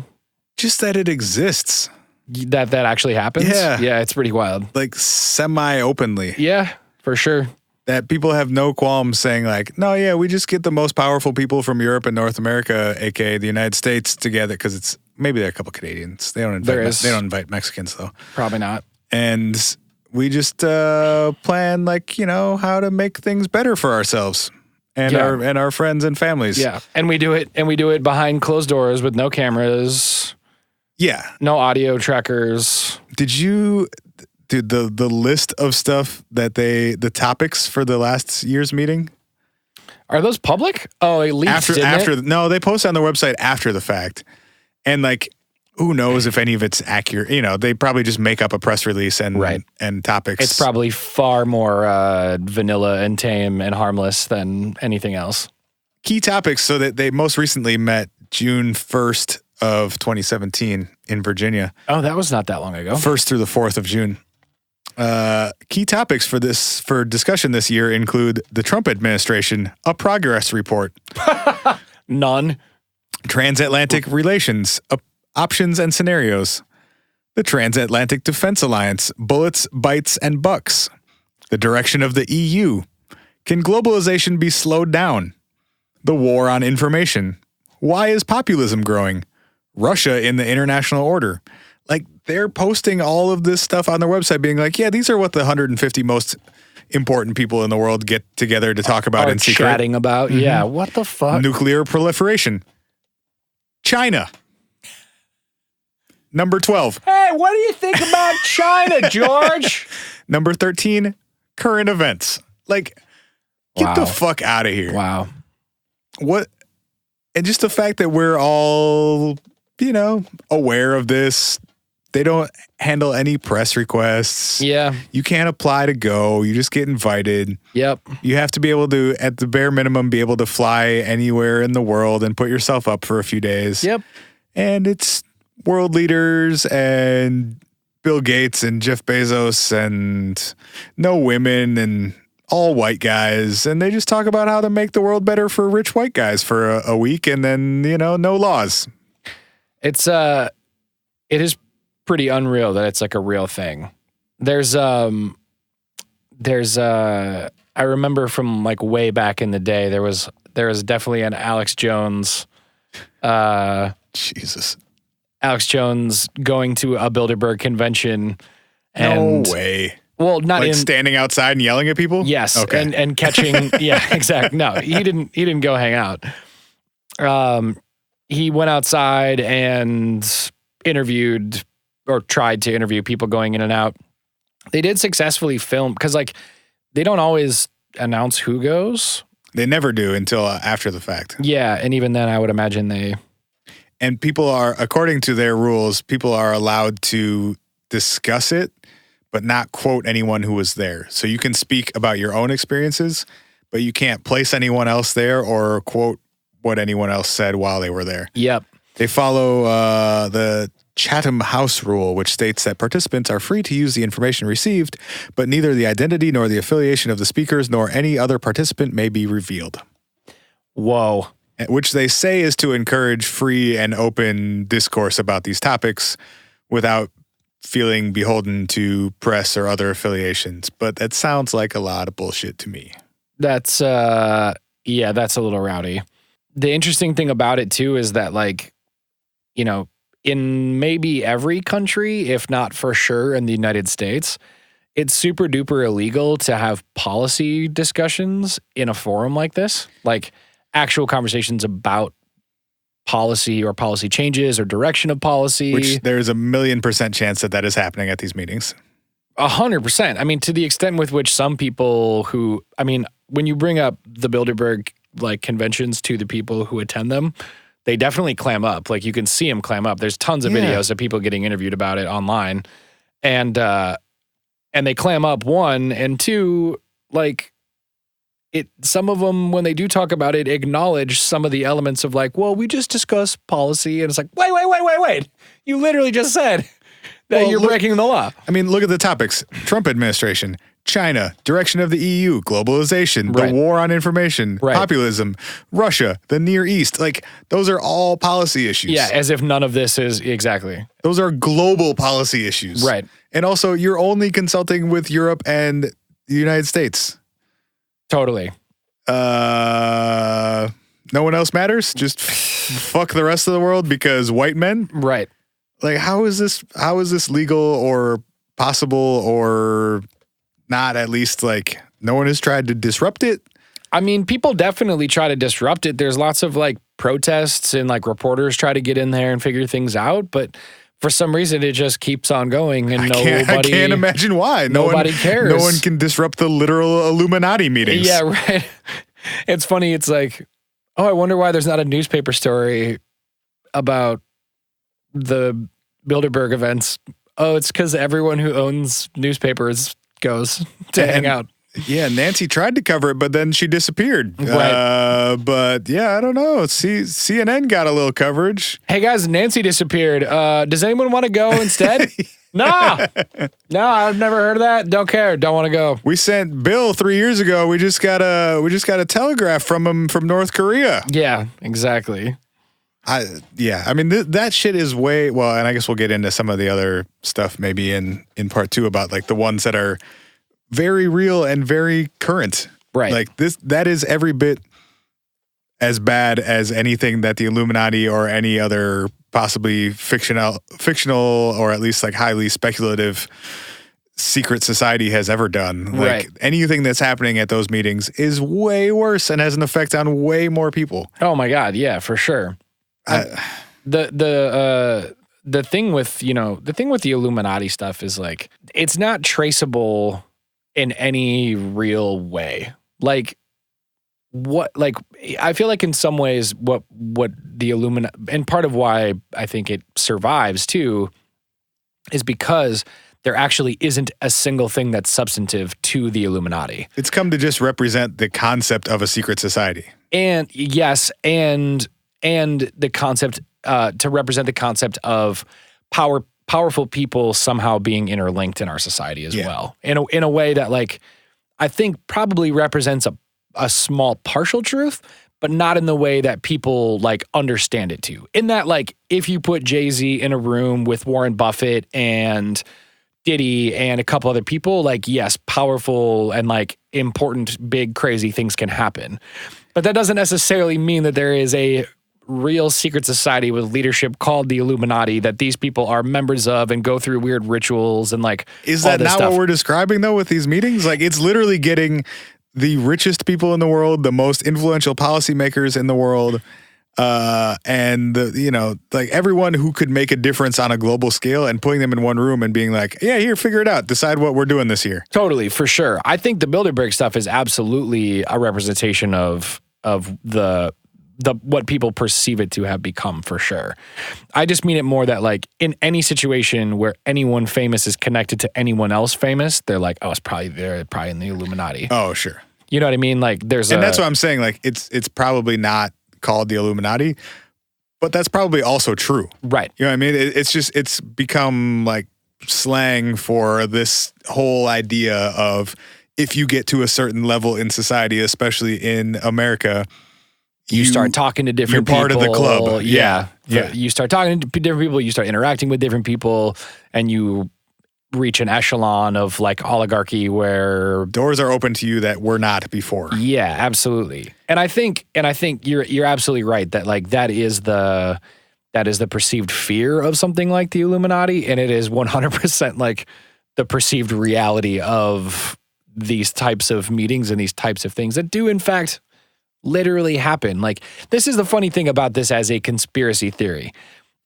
Just that it exists. That actually happens? Yeah, it's pretty wild. Like semi-openly. Yeah, for sure. That people have no qualms saying like, no, yeah, we just get the most powerful people from Europe and North America, aka the United States, together because maybe there are a couple Canadians. They don't invite Mexicans though. Probably not. And we just plan how to make things better for ourselves and our friends and families. Yeah, and we do it behind closed doors with no cameras. Yeah, no audio trackers. Did you? Dude, the list of stuff that the topics for the last year's meeting. Are those public? Oh, it leaked, No, they post on their website after the fact. And who knows if any of it's accurate. They probably just make up a press release and topics. It's probably far more vanilla and tame and harmless than anything else. Key topics, so that they most recently met June 1st of 2017 in Virginia. Oh, that was not that long ago. 1st through the 4th of June. Key topics for discussion this year include the Trump administration, a progress report. None. Transatlantic relations, options and scenarios. The Transatlantic Defense Alliance, bullets, bites, and bucks. The direction of the EU. Can globalization be slowed down? The war on information. Why is populism growing? Russia in the international order. They're posting all of this stuff on their website being like, yeah, these are what the 150 most, important people in the world get together to talk about Are in secret. chatting about. Yeah, what the fuck? Nuclear proliferation. China. Number 12. Hey, what do you think about China, George? Number 13, current events. Like, get Wow. the fuck out of here. Wow. What? And just the fact that we're all, aware of this. They don't handle any press requests. Yeah. You can't apply to go. You just get invited. Yep. You have to be able to, at the bare minimum, be able to fly anywhere in the world and put yourself up for a few days. Yep. And it's world leaders and Bill Gates and Jeff Bezos and no women and all white guys. And they just talk about how to make the world better for rich white guys for a week. And then, no laws. It is pretty unreal that it's like a real thing. There's I remember from like way back in the day, there was definitely an Alex Jones Jesus. Alex Jones going to a Bilderberg convention and No way. well, not Like in standing outside and yelling at people? yes, Okay. and catching yeah, exactly. No, he didn't go hang out. He went outside and interviewed or tried to interview people going in and out. They did successfully film because like they don't always announce who goes. They never do until after the fact. Yeah, and even then I would imagine they And people are, according to their rules, people are allowed to discuss it, but not quote anyone who was there. So you can speak about your own experiences, but you can't place anyone else there or quote what anyone else said while they were there. Yep. They follow the Chatham House rule, which states that participants are free to use the information received, but neither the identity nor the affiliation of the speakers nor any other participant may be revealed. Whoa. Which they say is to encourage free and open discourse about these topics without feeling beholden to press or other affiliations. But that sounds like a lot of bullshit to me. That's that's a little rowdy. The interesting thing about it too is that like, in maybe every country, if not for sure in the United States, it's super duper illegal to have policy discussions in a forum like this. Like actual conversations about policy or policy changes or direction of policy. Which there's a 1,000,000% chance that is happening at these meetings. 100%. I mean, to the extent with which some people when you bring up the Bilderberg like conventions to the people who attend them, they definitely clam up. Like you can see them clam up. There's tons of videos of people getting interviewed about it online. And they clam up, one, and two, like some of them, when they do talk about it, acknowledge some of the elements of like, well, we just discuss policy. And it's like, wait. You literally just said that you're breaking the law. I mean, look at the topics. Trump administration, China, direction of the EU, globalization, the war on information, populism, Russia, the Near East. Like, those are all policy issues. Yeah, as if none of this is exactly. Those are global policy issues. Right. And also, you're only consulting with Europe and the United States. Totally. No one else matters? Just fuck the rest of the world because white men? Right. Like, how is this legal or possible or not? At least, like, no one has tried to disrupt it? I mean, people definitely try to disrupt it. There's lots of, like, protests and, like, reporters try to get in there and figure things out, but for some reason, it just keeps on going, and I can't imagine why. Nobody cares. No one can disrupt the literal Illuminati meetings. Yeah, right. It's funny. It's like, oh, I wonder why there's not a newspaper story about the Bilderberg events. Oh, it's because everyone who owns newspapers goes to hang out. Yeah, Nancy tried to cover it, but then she disappeared. Right. But yeah, I don't know. CNN got a little coverage. Hey guys, Nancy disappeared. Does anyone want to go instead? No, I've never heard of that. Don't care. Don't want to go. We sent Bill 3 years ago. We just got a telegraph from him from North Korea. Yeah, exactly. I mean, that shit is way well, and I guess we'll get into some of the other stuff maybe in part 2 about like the ones that are very real and very current. Right. Like that is every bit as bad as anything that the Illuminati or any other possibly fictional or at least like highly speculative secret society has ever done. Like Right. anything that's happening at those meetings is way worse and has an effect on way more people. Oh my God, yeah, for sure. The thing with the Illuminati stuff is like it's not traceable in any real way. Like I feel like in some ways what the Illuminati, and part of why I think it survives too is because there actually isn't a single thing that's substantive to the Illuminati. It's come to just represent the concept of a secret society. And yes, and the concept to represent the concept of powerful people somehow being interlinked in our society as well. In a way that like I think probably represents a small partial truth, but not in the way that people like understand it to. In that like if you put Jay-Z in a room with Warren Buffett and Diddy and a couple other people, like yes, powerful and like important, big, crazy things can happen. But that doesn't necessarily mean that there is a real secret society with leadership called the Illuminati that these people are members of and go through weird rituals and like Is all that this not stuff. what we're describing though with these meetings? Like it's literally getting the richest people in the world, the most influential policymakers in the world, and like everyone who could make a difference on a global scale and putting them in one room and being like, yeah, here, figure it out. Decide what we're doing this year. Totally, for sure. I think the Bilderberg stuff is absolutely a representation of the what people perceive it to have become, for sure. I just mean it more that like in any situation where anyone famous is connected to anyone else famous, they're like, oh, they're probably in the Illuminati. Oh, sure. You know what I mean? Like there's And that's what I'm saying. Like it's probably not called the Illuminati, but that's probably also true. right. You know what I mean? It's become like slang for this whole idea of if you get to a certain level in society, especially in America, You start talking to different people. You're part of the club. Yeah. Yeah. You start talking to different people. You start interacting with different people, and you reach an echelon of like oligarchy where doors are open to you that were not before. yeah, absolutely. And I think you're absolutely right that like that is the perceived fear of something like the Illuminati, and it is 100% like the perceived reality of these types of meetings and these types of things that do in fact literally happen. Like this is the funny thing about this as a conspiracy theory.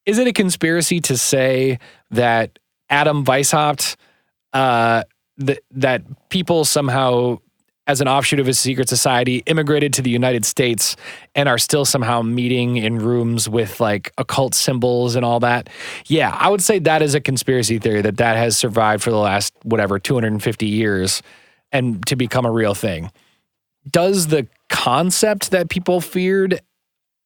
Is it a conspiracy to say that Adam Weishaupt, that people somehow, as an offshoot of a secret society, immigrated to the United States and are still somehow meeting in rooms with like occult symbols and all that? Yeah, I would say that is a conspiracy theory that has survived for the last, 250 years and to become a real thing. Does the concept that people feared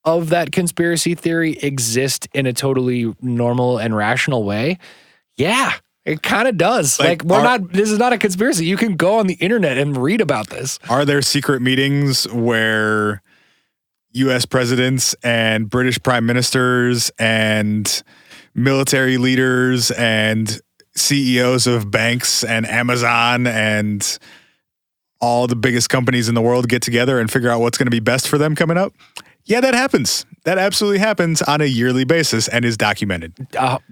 of that conspiracy theory exist in a totally normal and rational way? Yeah, it kind of does. Like this is not a conspiracy. You can go on the internet and read about this. Are there secret meetings where U.S. presidents and British prime ministers and military leaders and CEOs of banks and Amazon and all the biggest companies in the world get together and figure out what's going to be best for them coming up? Yeah, that happens. That absolutely happens on a yearly basis and is documented.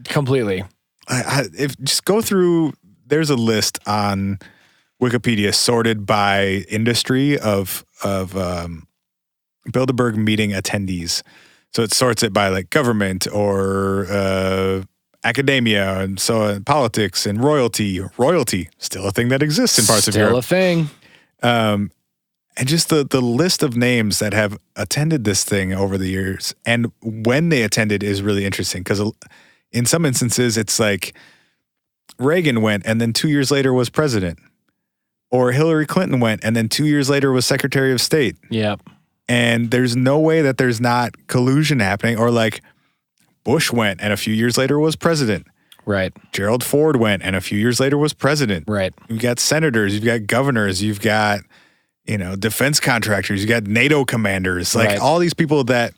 Completely. If just go through, there's a list on Wikipedia sorted by industry of Bilderberg meeting attendees. So it sorts it by like government or academia and so politics and royalty. Royalty, still a thing that exists in parts of Europe. Still a thing. And just the list of names that have attended this thing over the years and when they attended is really interesting because in some instances it's like Reagan went and then 2 years later was president, or Hillary Clinton went and then 2 years later was Secretary of State. Yep. And there's no way that there's not collusion happening, or like Bush went and a few years later was president. Right. Gerald Ford went and a few years later was president. Right. You've got senators, you've got governors, you've got, defense contractors, you got NATO commanders, like Right. all these people that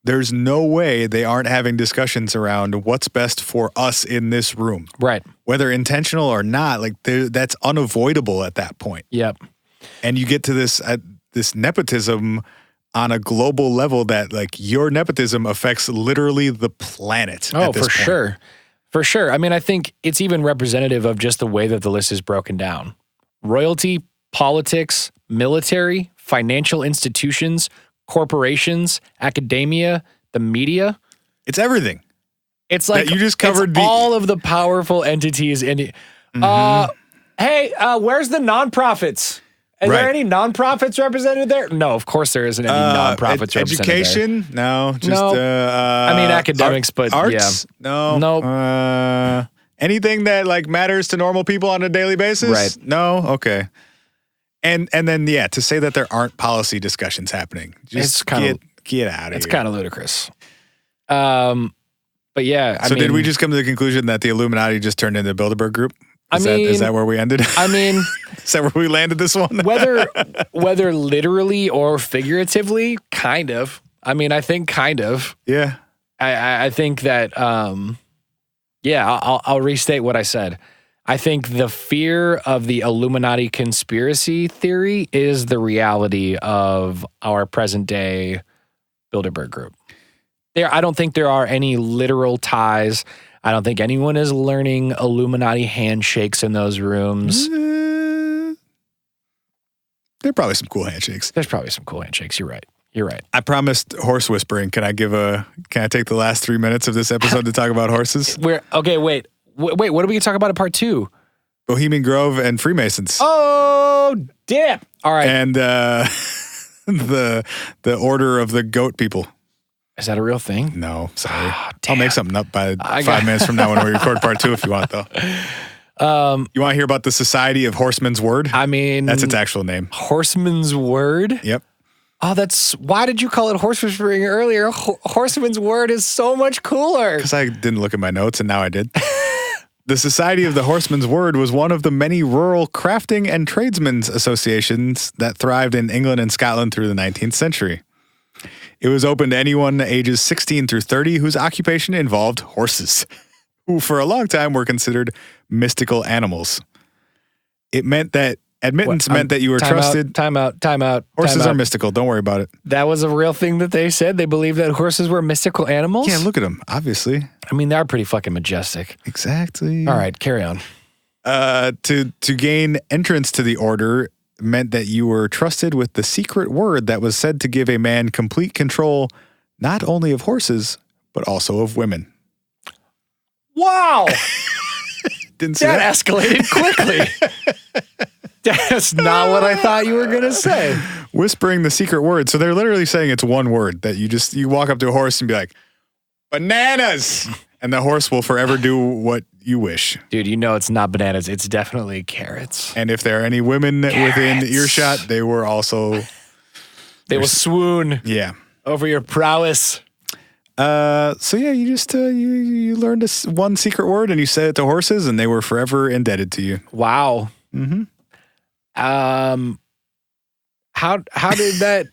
there's no way they aren't having discussions around what's best for us in this room. Right. Whether intentional or not, like that's unavoidable at that point. Yep. And you get to this nepotism on a global level that like your nepotism affects literally the planet. Oh, at this for point. sure. For sure. I mean, I think it's even representative of just the way that the list is broken down. Royalty, politics, military, financial institutions, corporations, academia, the media. It's everything. It's like that you just covered all of the powerful entities. Hey, where's the nonprofits? Is there any nonprofits represented there? No, of course there isn't any nonprofits represented education? there. No. Just, I mean, academics, but arts? yeah. No. Nope. Anything that like matters to normal people on a daily basis? Right. No? Okay. And then, to say that there aren't policy discussions happening. Just get out of here. It's kind of ludicrous. But yeah, So did we just come to the conclusion that the Illuminati just turned into the Bilderberg Group? Is that where we ended? I mean, is that where we landed this one? whether literally or figuratively, kind of. I mean, I think kind of. Yeah. I think that, I'll restate what I said. I think the fear of the Illuminati conspiracy theory is the reality of our present day Bilderberg Group. I don't think there are any literal ties. I don't think anyone is learning Illuminati handshakes in those rooms. There are probably some cool handshakes. There's probably some cool handshakes. You're right. I promised horse whispering. Can I take the last 3 minutes of this episode to talk about horses? Wait, what are we going to talk about in part 2? Bohemian Grove and Freemasons. Oh, damn. All right. And the Order of the Goat People. Is that a real thing? No, sorry. Oh, I'll make something up by 5 minutes from now when we record part 2 if you want, though. You want to hear about the Society of Horseman's Word? I mean... That's its actual name. Horseman's Word? Yep. Oh, why did you call it horse whispering earlier? Horseman's Word is so much cooler. Because I didn't look at my notes and now I did. The Society of the Horseman's Word was one of the many rural crafting and tradesmen's associations that thrived in England and Scotland through the 19th century. It was open to anyone ages 16 through 30 whose occupation involved horses, who for a long time were considered mystical animals. It meant that admittance meant that you were trusted. Time out. Horses are mystical. Don't worry about it. That was a real thing that they said? They believed that horses were mystical animals? Yeah, look at them, obviously. I mean, they're pretty fucking majestic. Exactly. All right, carry on. To gain entrance to the order meant that you were trusted with the secret word that was said to give a man complete control not only of horses, but also of women. Wow! Didn't see that escalated quickly. That's not what I thought you were going to say. Whispering the secret word. So they're literally saying it's one word that you walk up to a horse and be like, bananas! And the horse will forever do what you wish. Dude, you know it's not bananas. It's definitely carrots. And if there are any women within earshot, they were also... They will swoon over your prowess. So yeah, you just you learned one secret word and you said it to horses and they were forever indebted to you. Wow. Mm-hmm. How did that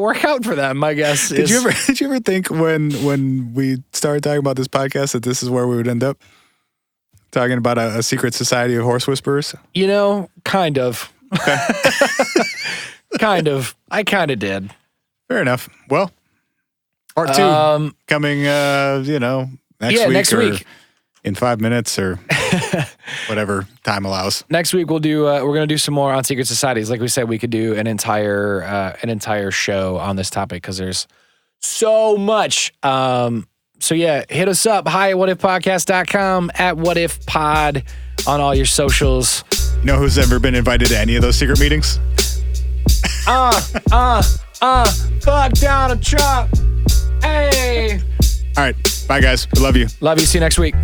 work out for them, I guess? Did you ever think when we started talking about this podcast that this is where we would end up? Talking about a secret society of horse whisperers? You know, kind of. Okay. Kind of. I kind of did. Fair enough. Well, part 2 coming, next week. In 5 minutes or whatever time allows. Next week we'll do. We're gonna do some more on secret societies. Like we said, we could do an entire show on this topic because there's so much. So yeah, hit us up. Hi at whatifpodcast.com, at whatifpod on all your socials. You know who's ever been invited to any of those secret meetings? Fuck Donald Trump. Hey. All right. Bye, guys. We love you. Love you. See you next week.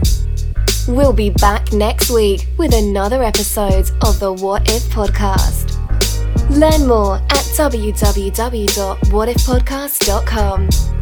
We'll be back next week with another episode of the What If Podcast. Learn more at www.whatifpodcast.com.